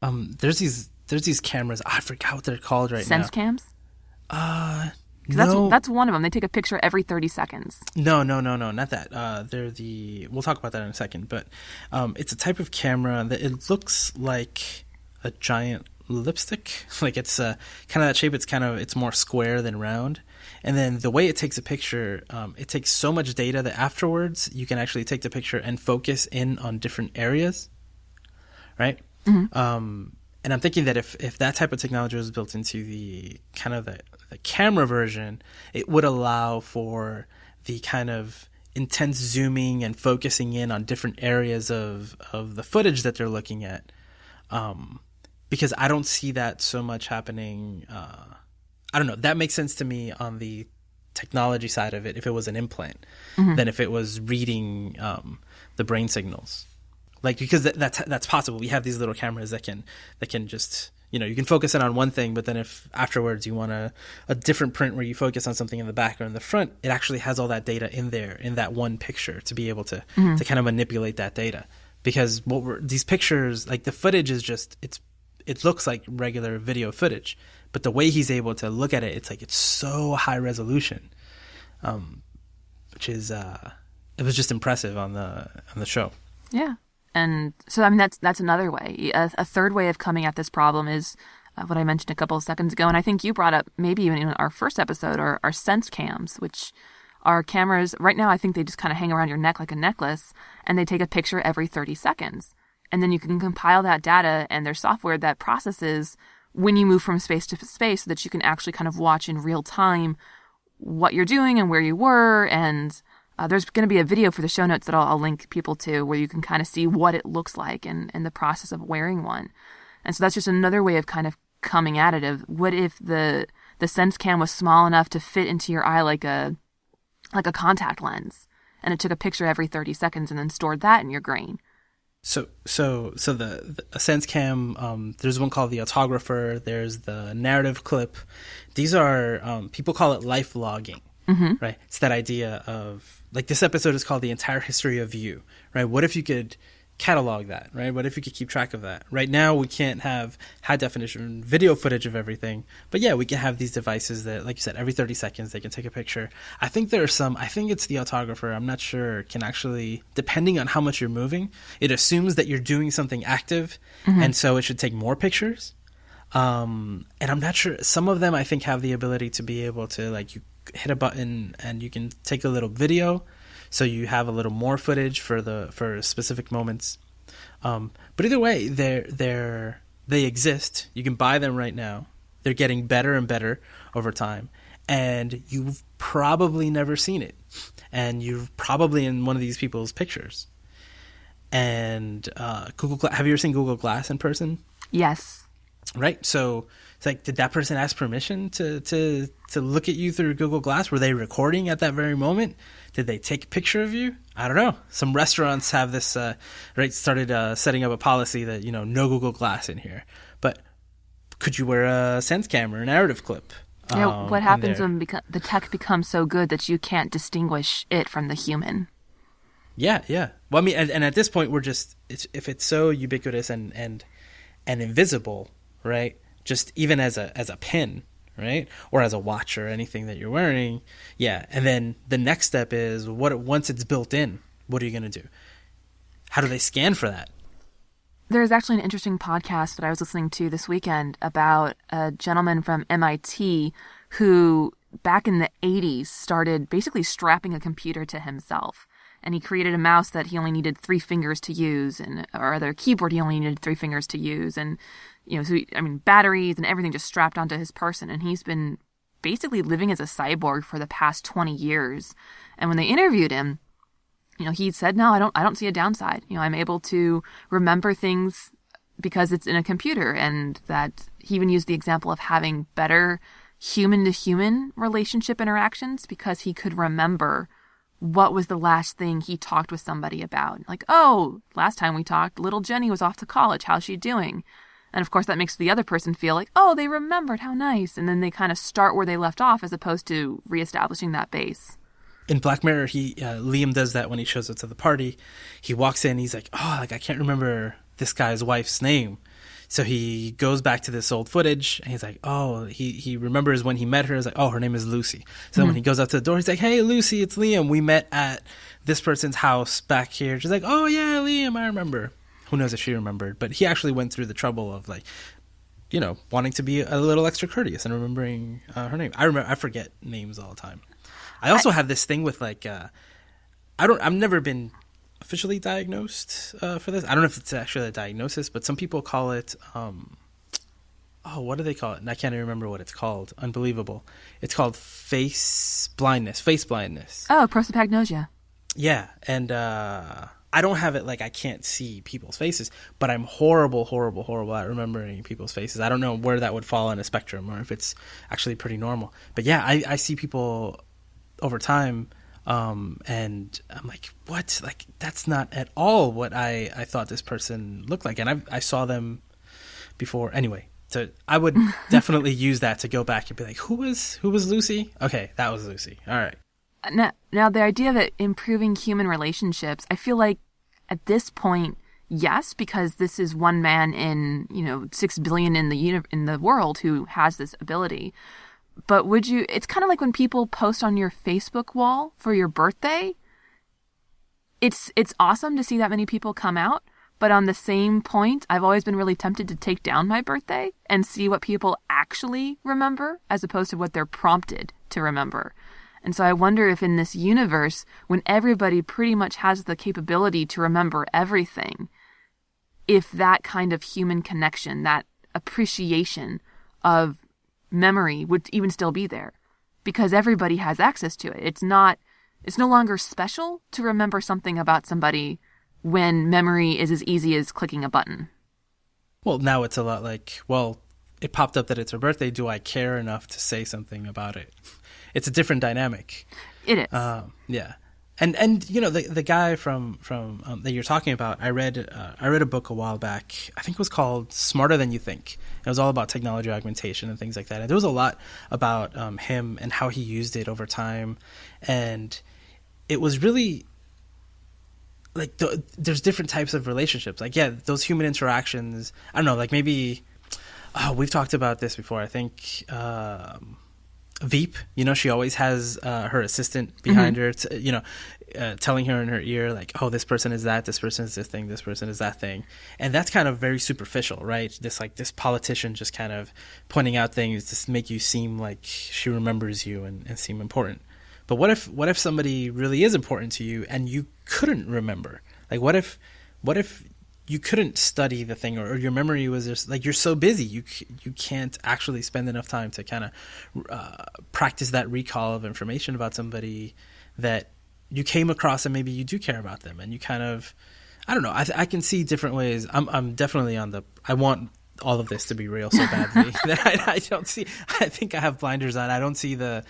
There's these cameras. I forgot what they're called right now. Sense cams? No. That's one of them. They take a picture every 30 seconds. No, not that. We'll talk about that in a second, but it's a type of camera that it looks like a giant lipstick. Like it's kind of that shape. It's more square than round. And then the way it takes a picture, it takes so much data that afterwards you can actually take the picture and focus in on different areas, right? Mm-hmm. And I'm thinking that if that type of technology was built into the kind of the camera version, it would allow for the kind of intense zooming and focusing in on different areas of the footage that they're looking at. Because I don't see that so much happening. I don't know. That makes sense to me on the technology side of it if it was an implant, mm-hmm. than if it was reading the brain signals. Like, because that's possible. We have these little cameras that can just you can focus in on one thing, but then if afterwards you want a different print where you focus on something in the back or in the front, it actually has all that data in there in that one picture to be able to kind of manipulate that data. Because these pictures, like the footage is just, it looks like regular video footage, but the way he's able to look at it, it's so high resolution, which is it was just impressive on the show. Yeah. And so, I mean, that's another way. A third way of coming at this problem is what I mentioned a couple of seconds ago, and I think you brought up maybe even in our first episode, are sense cams, which are cameras. Right now, I think they just kind of hang around your neck like a necklace, and they take a picture every 30 seconds. And then you can compile that data, and there's software that processes when you move from space to space so that you can actually kind of watch in real time what you're doing and where you were. And there's going to be a video for the show notes that I'll link people to where you can kind of see what it looks like and the process of wearing one. And so that's just another way of kind of coming at it. Of what if the sense cam was small enough to fit into your eye like a contact lens, and it took a picture every 30 seconds and then stored that in your grain. So the sense cam, there's one called the autographer. There's the narrative clip. These are people call it lifelogging, right? It's that idea of, like, this episode is called The Entire History of You, right? What if you could catalog that, right? What if you could keep track of that? Right now, we can't have high definition video footage of everything, but yeah, we can have these devices that, like you said, every 30 seconds they can take a picture. I think it's the autographer, I'm not sure, can actually, depending on how much you're moving, it assumes that you're doing something active, and so it should take more pictures. And I'm not sure, some of them I think have the ability to be able to, like, you hit a button and you can take a little video, so you have a little more footage for specific moments. But either way, they exist. You can buy them right now. They're getting better and better over time, and you've probably never seen it, and you're probably in one of these people's pictures. And have you ever seen Google Glass in person? Yes. Right. So it's like, did that person ask permission to look at you through Google Glass? Were they recording at that very moment? Did they take a picture of you? I don't know. Some restaurants have this, started setting up a policy that, no Google Glass in here. But could you wear a sense cam or a narrative clip? Yeah, what happens when the tech becomes so good that you can't distinguish it from the human? Yeah. Well, I mean, and at this point, we're just, if it's so ubiquitous and invisible, right? Just even as a pin, right? Or as a watch or anything that you're wearing. Yeah. And then the next step is, once it's built in, what are you going to do? How do they scan for that? There's actually an interesting podcast that I was listening to this weekend about a gentleman from MIT who, back in the 80s, started basically strapping a computer to himself. And he created a mouse that he only needed 3 fingers to use, or a keyboard he only needed 3 fingers to use. And, batteries and everything just strapped onto his person. And he's been basically living as a cyborg for the past 20 years. And when they interviewed him, he said, no, I don't see a downside. I'm able to remember things because it's in a computer. And that he even used the example of having better human-to-human relationship interactions because he could remember what was the last thing he talked with somebody about. Like, oh, last time we talked, little Jenny was off to college. How's she doing? And of course, that makes the other person feel like, oh, they remembered, how nice. And then they kind of start where they left off as opposed to reestablishing that base. In Black Mirror, Liam does that when he shows up to the party. He walks in, he's like, oh, I can't remember this guy's wife's name. So he goes back to this old footage, and he's like, oh, he remembers when he met her. He's like, oh, her name is Lucy. So then when he goes up to the door, he's like, hey, Lucy, it's Liam. We met at this person's house back here. She's like, oh, yeah, Liam, I remember. Who knows if she remembered. But he actually went through the trouble of, like, wanting to be a little extra courteous and remembering her name. I forget names all the time. I also have this thing with, like, I've never been officially diagnosed for this. I don't know if it's actually a diagnosis, but some people call it what do they call it? And I can't even remember what it's called. Unbelievable. It's called face blindness. Oh, prosopagnosia. Yeah, and I don't have it, like, I can't see people's faces, but I'm horrible at remembering people's faces. I don't know where that would fall on a spectrum or if it's actually pretty normal. But yeah, I see people over time, and I'm like, what? Like, that's not at all what I thought this person looked like. And I saw them before. Anyway, I would definitely use that to go back and be like, who was Lucy? Okay, that was Lucy. All right. Now the idea of it improving human relationships, I feel like at this point, yes, because this is one man in 6 billion in the world who has this ability. But would you? It's kind of like when people post on your Facebook wall for your birthday. It's awesome to see that many people come out. But on the same point, I've always been really tempted to take down my birthday and see what people actually remember as opposed to what they're prompted to remember. And so I wonder if in this universe, when everybody pretty much has the capability to remember everything, if that kind of human connection, that appreciation of memory would even still be there. Because everybody has access to it. It's no longer special to remember something about somebody when memory is as easy as clicking a button. Well, now it's a lot like, well, it popped up that it's her birthday. Do I care enough to say something about it? It's a different dynamic. It is. Yeah. And the guy from that you're talking about, I read a book a while back. I think it was called Smarter Than You Think. It was all about technology augmentation and things like that. And there was a lot about him and how he used it over time. And it was really like there's different types of relationships. Like, yeah, those human interactions. I don't know, like maybe we've talked about this before. I think Veep, she always has her assistant behind her, telling her in her ear, like, oh, this person is that, this person is this thing, this person is that thing. And that's kind of very superficial, right? This politician just kind of pointing out things to make you seem like she remembers you and seem important. But what if somebody really is important to you and you couldn't remember? Like, what if you couldn't study the thing, or your memory was just like, you're so busy you can't actually spend enough time to kind of practice that recall of information about somebody that you came across, and maybe you do care about them, and you kind of, I don't know, I can see different ways. I'm definitely I want all of this to be real so badly that I don't see. I think I have blinders on. I don't see the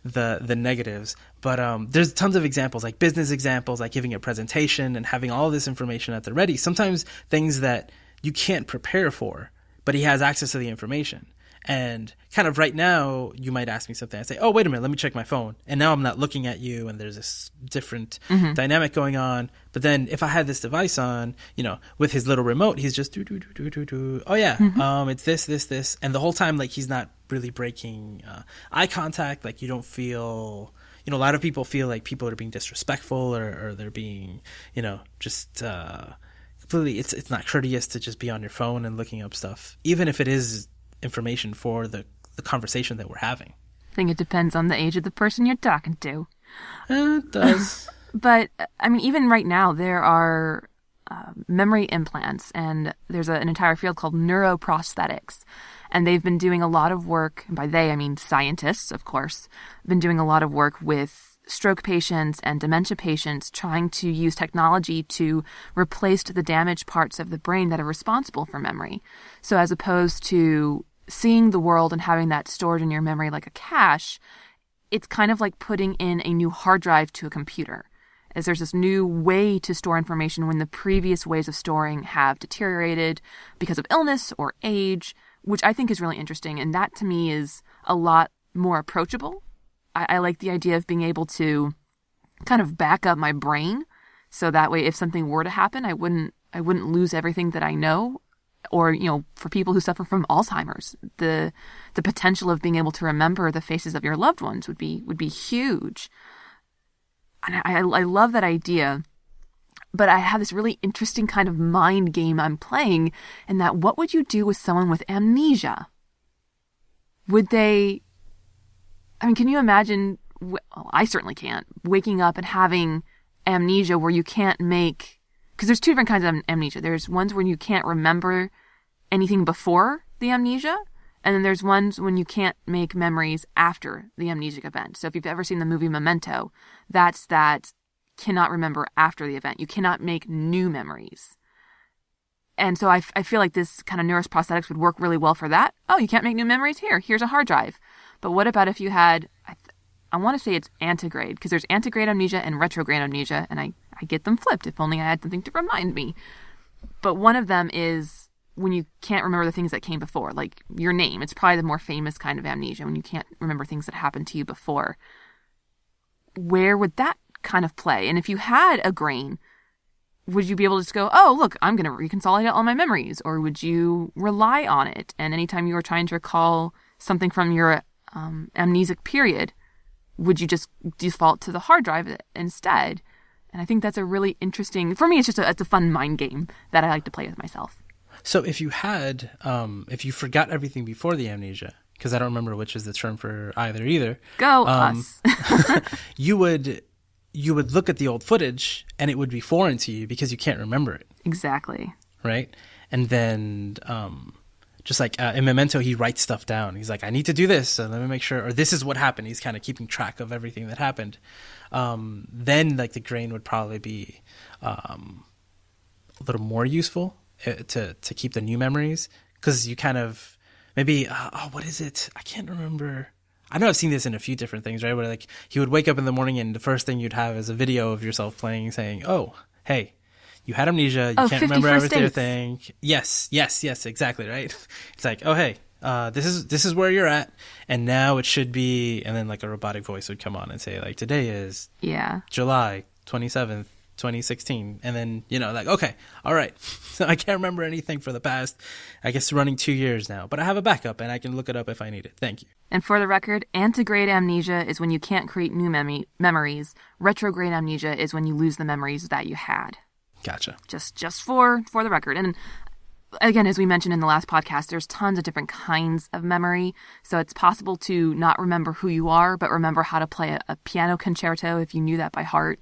negatives. But there's tons of examples, like business examples, like giving a presentation and having all this information at the ready. Sometimes things that you can't prepare for, but he has access to the information. And kind of right now, you might ask me something. I say, oh, wait a minute, let me check my phone. And now I'm not looking at you, and there's this different dynamic going on. But then if I had this device on, with his little remote, he's just do. Oh, yeah, it's this. And the whole time, like, he's not really breaking eye contact. Like, you don't feel, a lot of people feel like people are being disrespectful or they're being, just completely, it's not courteous to just be on your phone and looking up stuff, even if it is information for the conversation that we're having. I think it depends on the age of the person you're talking to. It does. But, I mean, even right now, there are memory implants, and there's an entire field called neuroprosthetics. And they've been doing a lot of work, and by they, I mean scientists, of course, been doing a lot of work with stroke patients and dementia patients, trying to use technology to replace the damaged parts of the brain that are responsible for memory. So as opposed to seeing the world and having that stored in your memory like a cache, it's kind of like putting in a new hard drive to a computer, as there's this new way to store information when the previous ways of storing have deteriorated because of illness or age, which I think is really interesting. And that to me is a lot more approachable. I like the idea of being able to kind of back up my brain, so that way if something were to happen, I wouldn't lose everything that I know. Or, for people who suffer from Alzheimer's, the potential of being able to remember the faces of your loved ones would be huge. And I love that idea. But I have this really interesting kind of mind game I'm playing, in that what would you do with someone with amnesia? Would they... I mean, can you imagine, I certainly can't, waking up and having amnesia where you can't make, because there's two different kinds of amnesia. There's ones where you can't remember anything before the amnesia, and then there's ones when you can't make memories after the amnesic event. So if you've ever seen the movie Memento, that's that cannot remember after the event. You cannot make new memories. And so I feel like this kind of neuroprosthetics would work really well for that. Oh, you can't make new memories? Here's a hard drive. But what about if you had, I want to say it's antegrade, because there's antegrade amnesia and retrograde amnesia, and I get them flipped. If only I had something to remind me. But one of them is when you can't remember the things that came before, like your name. It's probably the more famous kind of amnesia, when you can't remember things that happened to you before. Where would that kind of play? And if you had a grain, would you be able to just go, oh, look, I'm going to reconsolidate all my memories? Or would you rely on it? And anytime you were trying to recall something from your amnesic period, would you just default to the hard drive instead? And I think that's a really interesting, for me, it's a fun mind game that I like to play with myself. So if you had, if you forgot everything before the amnesia, because I don't remember which is the term for either. Go us. you would look at the old footage and it would be foreign to you because you can't remember it. Exactly. Right? And then just like in Memento, he writes stuff down. He's like, I need to do this, so let me make sure, or this is what happened. He's kind of keeping track of everything that happened. Then like the grain would probably be a little more useful to keep the new memories, because you kind of maybe what is it? I can't remember. I know I've seen this in a few different things, right? Where like he would wake up in the morning and the first thing you'd have is a video of yourself playing, saying, "Oh, hey, you had amnesia. You can't remember everything." Yes, exactly, right? It's like, "Oh, hey, this is where you're at, and now it should be," and then like a robotic voice would come on and say like, "Today is July 27th, 2016," and then like, okay, all right, so I can't remember anything for the past, I guess, running 2 years now, but I have a backup and I can look it up if I need it. Thank you. And for the record, antegrade amnesia is when you can't create new memories. Retrograde amnesia is when you lose the memories that you had. Gotcha. Just for the record. And again, as we mentioned in the last podcast, there's tons of different kinds of memory. So it's possible to not remember who you are, but remember how to play a piano concerto if you knew that by heart.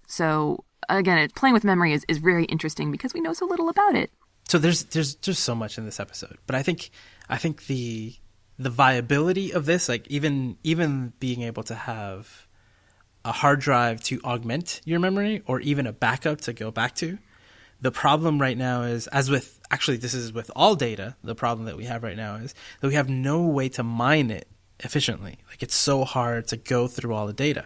So again, playing with memory is very interesting because we know so little about it. So there's so much in this episode, but I think the viability of this, like even being able to have a hard drive to augment your memory or even a backup to go back to. The problem right now is, this is with all data, the problem that we have right now is that we have no way to mine it efficiently. Like it's so hard to go through all the data.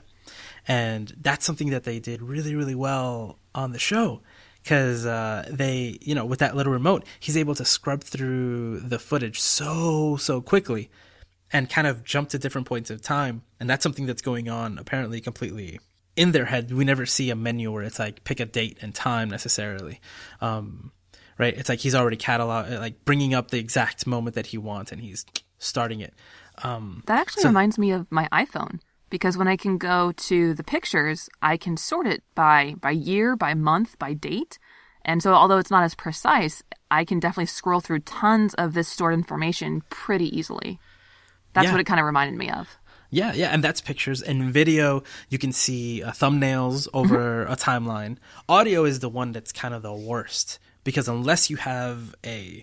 And that's something that they did really, really well on the show. Because they, with that little remote, he's able to scrub through the footage so quickly and kind of jump to different points of time. And that's something that's going on apparently completely in their head. We never see a menu where it's like pick a date and time necessarily. Right? It's like he's already cataloged, like bringing up the exact moment that he wants and he's starting it. That actually reminds me of my iPhone. Because when I can go to the pictures, I can sort it by year, by month, by date. And so although it's not as precise, I can definitely scroll through tons of this stored information pretty easily. That's what it kind of reminded me of. Yeah, and that's pictures. And video, you can see thumbnails over a timeline. Audio is the one that's kind of the worst. Because unless you have a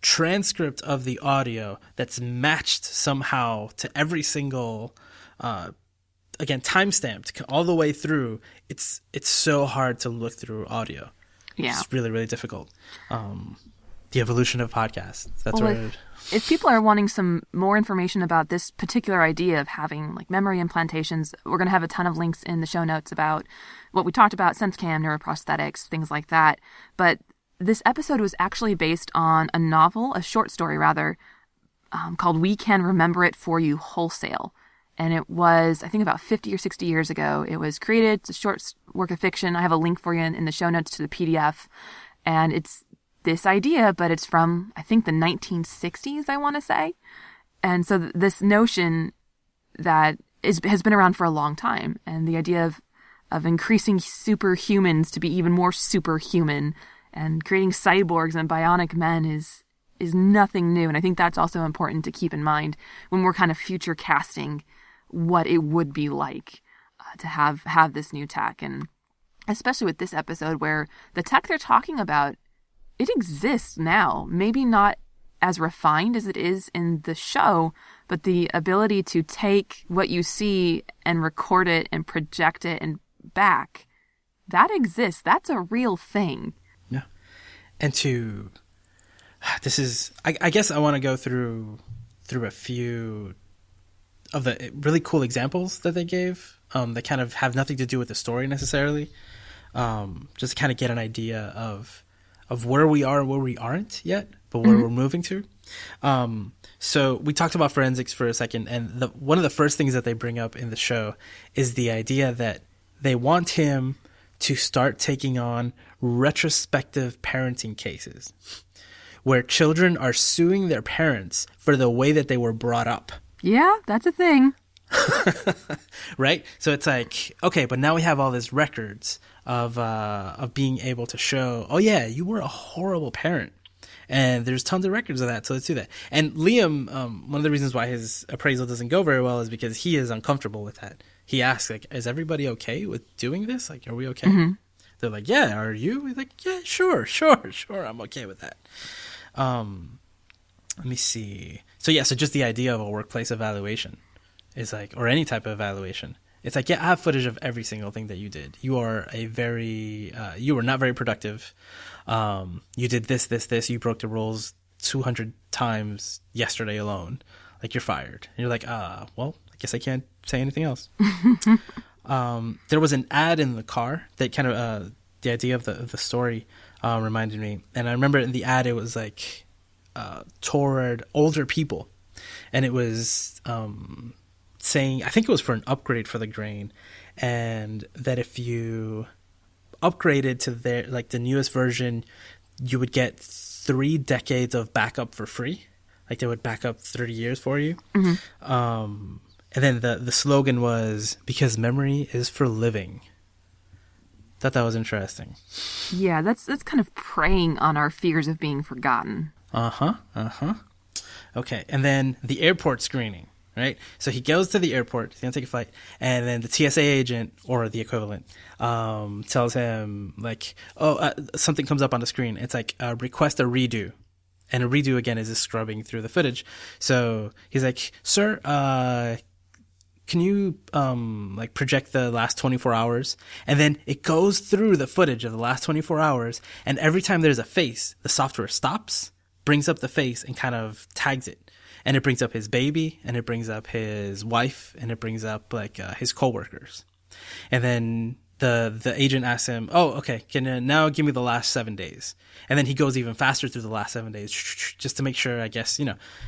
transcript of the audio that's matched somehow to every single again timestamped all the way through, it's so hard to look through audio. It's really, really difficult. The evolution of podcasts, that's if people are wanting some more information about this particular idea of having like memory implantations, we're going to have a ton of links in the show notes about what we talked about, SenseCam, neuroprosthetics, things like that. But this episode was actually based on a short story rather, called We Can Remember It For You Wholesale. And it was, I think, about 50 or 60 years ago. It was created. It's a short work of fiction. I have a link for you in the show notes to the PDF. And it's this idea, but it's from, I think, the 1960s, I want to say. And so this notion that has been around for a long time. And the idea of increasing superhumans to be even more superhuman and creating cyborgs and bionic men is nothing new. And I think that's also important to keep in mind when we're kind of future casting what it would be like to have this new tech. And especially with this episode where the tech they're talking about, it exists now. Maybe not as refined as it is in the show, but the ability to take what you see and record it and project it and back, that exists. That's a real thing. Yeah. And I guess I want to go through a few of the really cool examples that they gave that kind of have nothing to do with the story necessarily. Just to kind of get an idea of of where we are and where we aren't yet, but where we're moving to. So we talked about forensics for a second, and one of the first things that they bring up in the show is the idea that they want him to start taking on retrospective parenting cases where children are suing their parents for the way that they were brought up. Yeah, that's a thing. Right? So it's like, okay, but now we have all these records of being able to show, oh yeah, you were a horrible parent. And there's tons of records of that, so let's do that. And Liam, one of the reasons why his appraisal doesn't go very well is because he is uncomfortable with that. He asks, like, is everybody okay with doing this? Like, are we okay? Mm-hmm. They're like, yeah, are you? He's like, yeah, sure, I'm okay with that. Let me see. So just the idea of a workplace evaluation is like, or any type of evaluation. It's like, yeah, I have footage of every single thing that you did. You are you were not very productive. You did this. You broke the rules 200 times yesterday alone. Like, you're fired. And you're like, well, I guess I can't say anything else. There was an ad in the car that kind of, the idea of the story reminded me. And I remember in the ad, it was like toward older people. And it was saying, I think it was for an upgrade for the grain, and that if you upgraded to the newest version, you would get 3 decades of backup for free. Like, they would back up 30 years for you. Mm-hmm. And then the slogan was, because memory is for living. Thought that was interesting. Yeah, that's kind of preying on our fears of being forgotten. Okay, and then the airport screening. Right? So he goes to the airport, he's going to take a flight, and then the TSA agent, or the equivalent, tells him, like, something comes up on the screen. It's like, request a redo. And a redo, again, is just scrubbing through the footage. So he's like, sir, can you, project the last 24 hours? And then it goes through the footage of the last 24 hours, and every time there's a face, the software stops, brings up the face, and kind of tags it. And it brings up his baby, and it brings up his wife, and it brings up his coworkers. And then the agent asks him, "Oh, okay, can you now give me the last 7 days?" And then he goes even faster through the last 7 days, just to make sure, I guess,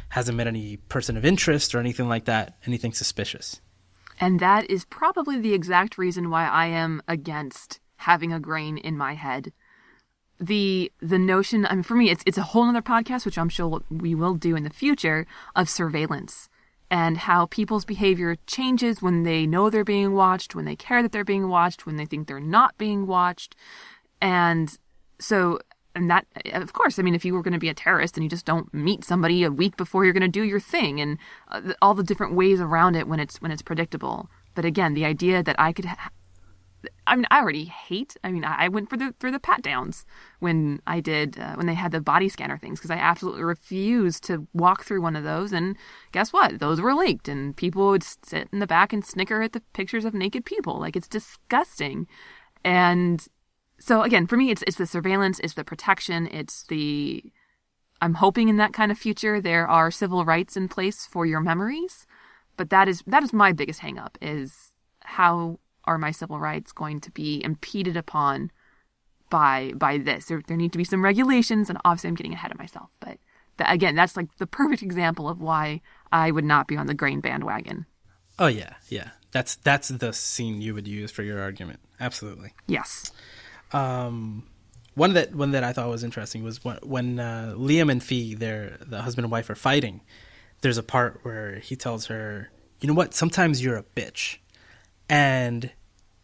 hasn't met any person of interest or anything like that, anything suspicious. And that is probably the exact reason why I am against having a grain in my head. The notion, I mean, for me, it's a whole other podcast, which I'm sure we will do in the future, of surveillance and how people's behavior changes when they know they're being watched, when they care that they're being watched, when they think they're not being watched. And so, and that, of course, I mean, if you were going to be a terrorist and you just don't meet somebody a week before you're going to do your thing, and all the different ways around it when it's predictable. But again, the idea that I could I mean, I already hate. I mean, I went for the pat downs when I did when they had the body scanner things, because I absolutely refused to walk through one of those. And guess what? Those were leaked, and people would sit in the back and snicker at the pictures of naked people. Like, it's disgusting. And so again, for me, it's the surveillance, it's the protection, I'm hoping in that kind of future there are civil rights in place for your memories. But that is my biggest hang up, is how are my civil rights going to be impeded upon by this? There need to be some regulations, and obviously I'm getting ahead of myself. But again, that's like the perfect example of why I would not be on the grain bandwagon. Oh, yeah. That's the scene you would use for your argument. Absolutely. Yes. One that I thought was interesting was when Liam and Fee, the husband and wife, are fighting. There's a part where he tells her, "You know what? Sometimes you're a bitch." And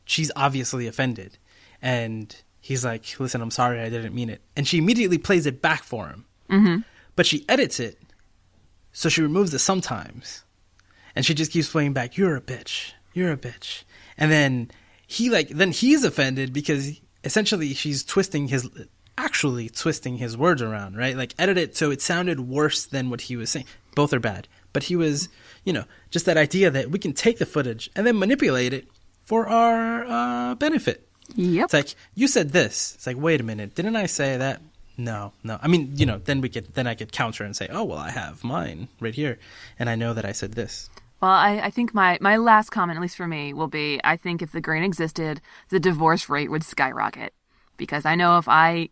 she's obviously offended. And he's like, "Listen, I'm sorry, I didn't mean it." And she immediately plays it back for him. Mm-hmm. But she edits it, so she removes the sometimes. And she just keeps playing back, "You're a bitch. You're a bitch." And then he's offended because essentially she's twisting his words around, right? Like, edit it so it sounded worse than what he was saying. Both are bad. But he was, just that idea that we can take the footage and then manipulate it for our benefit. Yep. It's like, you said this. It's like, wait a minute, didn't I say that? No. I mean, then I could counter and say, oh, well, I have mine right here, and I know that I said this. Well, I think my last comment, at least for me, will be, I think if the grain existed, the divorce rate would skyrocket. Because I know if I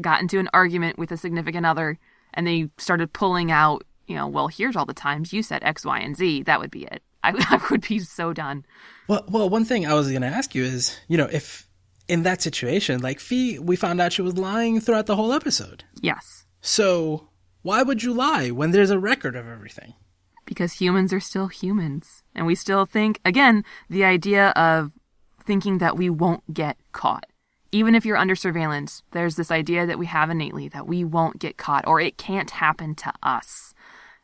got into an argument with a significant other and they started pulling out, well, here's all the times you said X, Y, and Z, that would be it. I would be so done. Well, one thing I was going to ask you is, if in that situation, like Fee, we found out she was lying throughout the whole episode. Yes. So why would you lie when there's a record of everything? Because humans are still humans. And we still think, again, the idea of thinking that we won't get caught. Even if you're under surveillance, there's this idea that we have innately that we won't get caught or it can't happen to us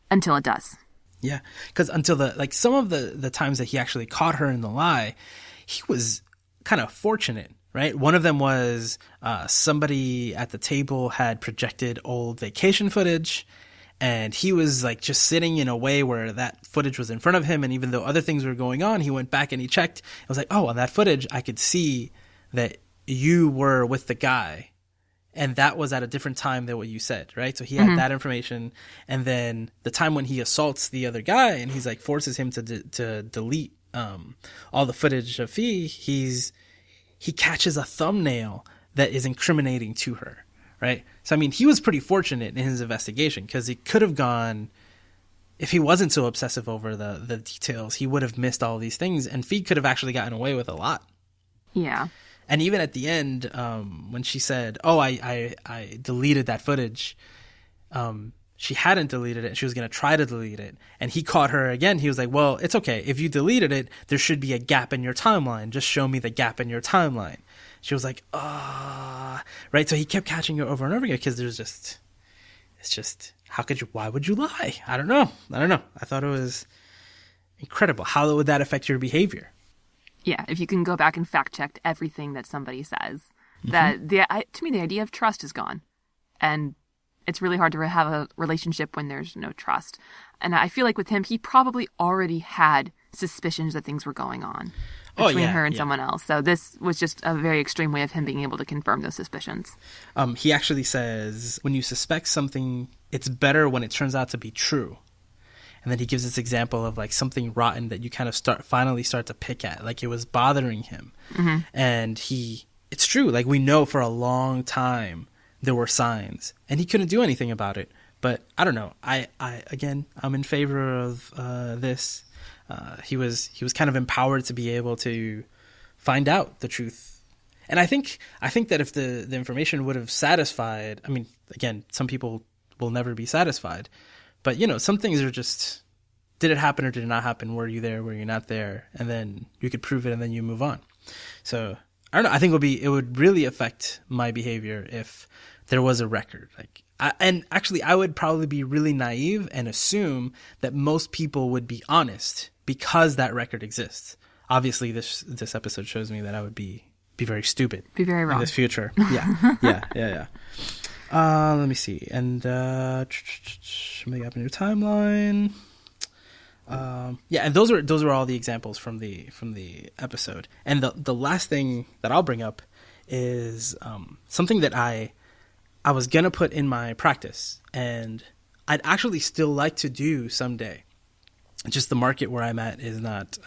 until it does. Yeah, because until some of the times that he actually caught her in the lie, he was kind of fortunate, right? One of them was somebody at the table had projected old vacation footage, and he was like just sitting in a way where that footage was in front of him, and even though other things were going on, he went back and he checked. It was like, oh, on that footage, I could see that you were with the guy. And that was at a different time than what you said, right? So he had that information. And then the time when he assaults the other guy and he's like forces him to delete all the footage of Fee, he catches a thumbnail that is incriminating to her, right? So, I mean, he was pretty fortunate in his investigation because he could have gone, if he wasn't so obsessive over the details, he would have missed all these things. And Fee could have actually gotten away with a lot. Yeah. And even at the end, when she said, oh, I deleted that footage, she hadn't deleted it. She was going to try to delete it. And he caught her again. He was like, well, it's okay. If you deleted it, there should be a gap in your timeline. Just show me the gap in your timeline. She was like, right? So he kept catching her over and over again because it's just, why would you lie? I don't know. I thought it was incredible. How would that affect your behavior? Yeah, if you can go back and fact check everything that somebody says, that to me the idea of trust is gone, and it's really hard to have a relationship when there's no trust. And I feel like with him, he probably already had suspicions that things were going on between her and someone else. So this was just a very extreme way of him being able to confirm those suspicions. He actually says, when you suspect something, it's better when it turns out to be true. And then he gives this example of like something rotten that you kind of finally start to pick at, like it was bothering him. And it's true. Like we know for a long time there were signs and he couldn't do anything about it. But I don't know. I'm in favor of this. He was kind of empowered to be able to find out the truth. And I think that if the information would have satisfied, I mean, again, some people will never be satisfied. But, some things are just, did it happen or did it not happen? Were you there? Were you not there? And then you could prove it and then you move on. So, I don't know. I think it would really affect my behavior if there was a record. I would probably be really naive and assume that most people would be honest because that record exists. Obviously, this episode shows me that I would be very stupid. Be very wrong. In this future. Yeah. Let me see. And make up a new timeline. And those are all the examples from the episode. And the last thing that I'll bring up is something that I was gonna put in my practice, and I'd actually still like to do someday. Just the market where I'm at is not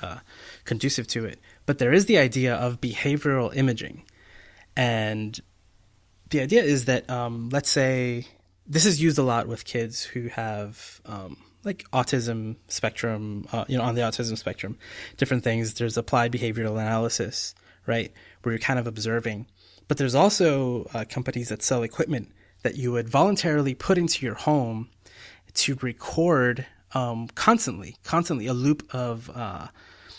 conducive to it. But there is the idea of behavioral imaging, and the idea is that, let's say, this is used a lot with kids who have like autism spectrum, on the autism spectrum, different things. There's applied behavioral analysis, right, where you're kind of observing. But there's also companies that sell equipment that you would voluntarily put into your home to record constantly a loop of,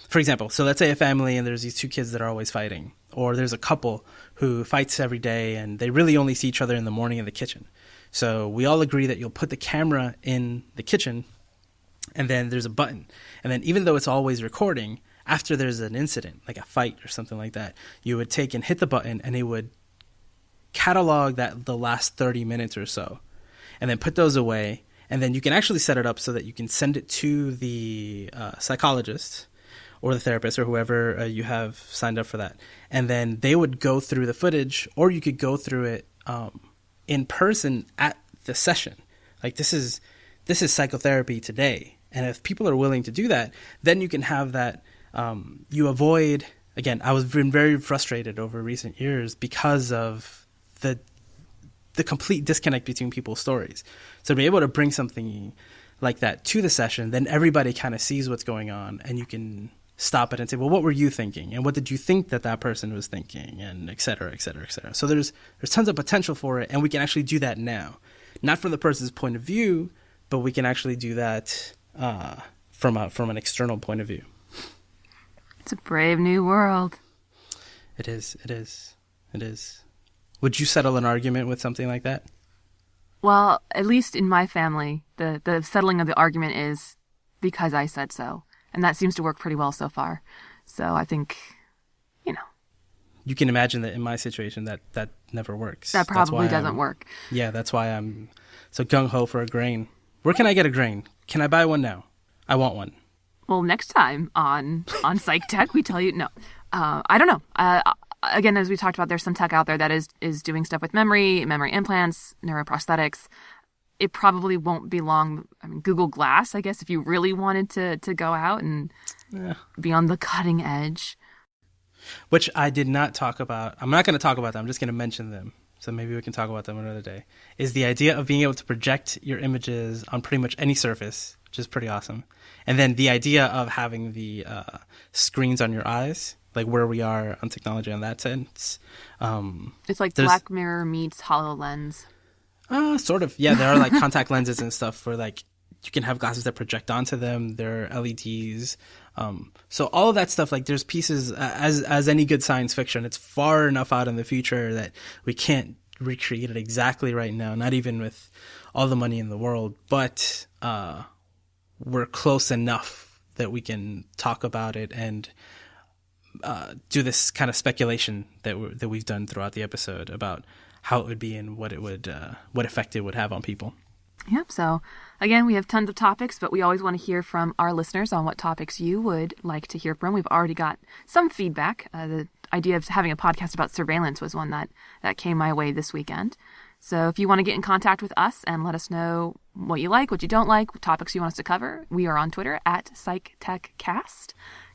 for example, so let's say a family and there's these two kids that are always fighting. Or there's a couple who fights every day and they really only see each other in the morning in the kitchen. So we all agree that you'll put the camera in the kitchen and then there's a button. And then even though it's always recording, after there's an incident, like a fight or something like that, you would take and hit the button and it would catalog the last 30 minutes or so and then put those away. And then you can actually set it up so that you can send it to the psychologist or the therapist or whoever you have signed up for that. And then they would go through the footage, or you could go through it in person at the session. Like this is psychotherapy today. And if people are willing to do that, then you can have that. You avoid, again, been very frustrated over recent years because of the complete disconnect between people's stories. So to be able to bring something like that to the session, then everybody kind of sees what's going on, and you can stop it and say, well, what were you thinking? And what did you think that person was thinking? And et cetera, et cetera, et cetera. So there's tons of potential for it, and we can actually do that now. Not from the person's point of view, but we can actually do that from an external point of view. It's a brave new world. It is. Would you settle an argument with something like that? Well, at least in my family, the settling of the argument is because I said so. And that seems to work pretty well so far. So I think, You can imagine that in my situation that never works. That probably doesn't work. Yeah, that's why I'm so gung-ho for a grain. Where can I get a grain? Can I buy one now? I want one. Well, next time on Psych Tech, we tell you, no. I don't know. Again, as we talked about, there's some tech out there that is doing stuff with memory implants, neuroprosthetics. It probably won't be long. I mean, Google Glass, I guess, if you really wanted to go out and be on the cutting edge. Which I did not talk about. I'm not going to talk about them. I'm just going to mention them. So maybe we can talk about them another day. Is the idea of being able to project your images on pretty much any surface, which is pretty awesome. And then the idea of having the screens on your eyes, like where we are on technology in that sense. It's like Black Mirror meets HoloLens. Sort of. Yeah, there are like contact lenses and stuff where like you can have glasses that project onto them. There are LEDs. So all of that stuff, like there's pieces, as any good science fiction, it's far enough out in the future that we can't recreate it exactly right now, not even with all the money in the world. But we're close enough that we can talk about it and do this kind of speculation that we've done throughout the episode about how it would be and what effect it would have on people. Yep. So again, we have tons of topics, but we always want to hear from our listeners on what topics you would like to hear from. We've already got some feedback. The idea of having a podcast about surveillance was one that came my way this weekend. So if you want to get in contact with us and let us know what you like, what you don't like, what topics you want us to cover, we are on Twitter at PsychTechCast.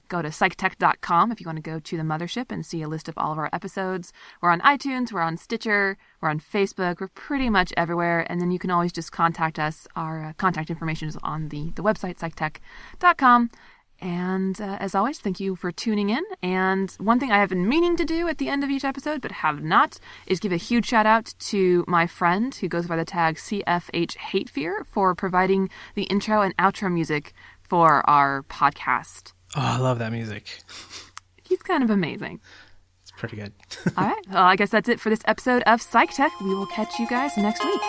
Go to psychtech.com if you want to go to the mothership and see a list of all of our episodes. We're on iTunes, we're on Stitcher, we're on Facebook, we're pretty much everywhere. And then you can always just contact us. Our contact information is on the website, psychtech.com. And as always, thank you for tuning in. And one thing I have been meaning to do at the end of each episode, but have not, is give a huge shout out to my friend who goes by the tag CFH Hatefear for providing the intro and outro music for our podcast. Oh, I love that music. He's kind of amazing. It's pretty good. All right. Well, I guess that's it for this episode of Psych Tech. We will catch you guys next week.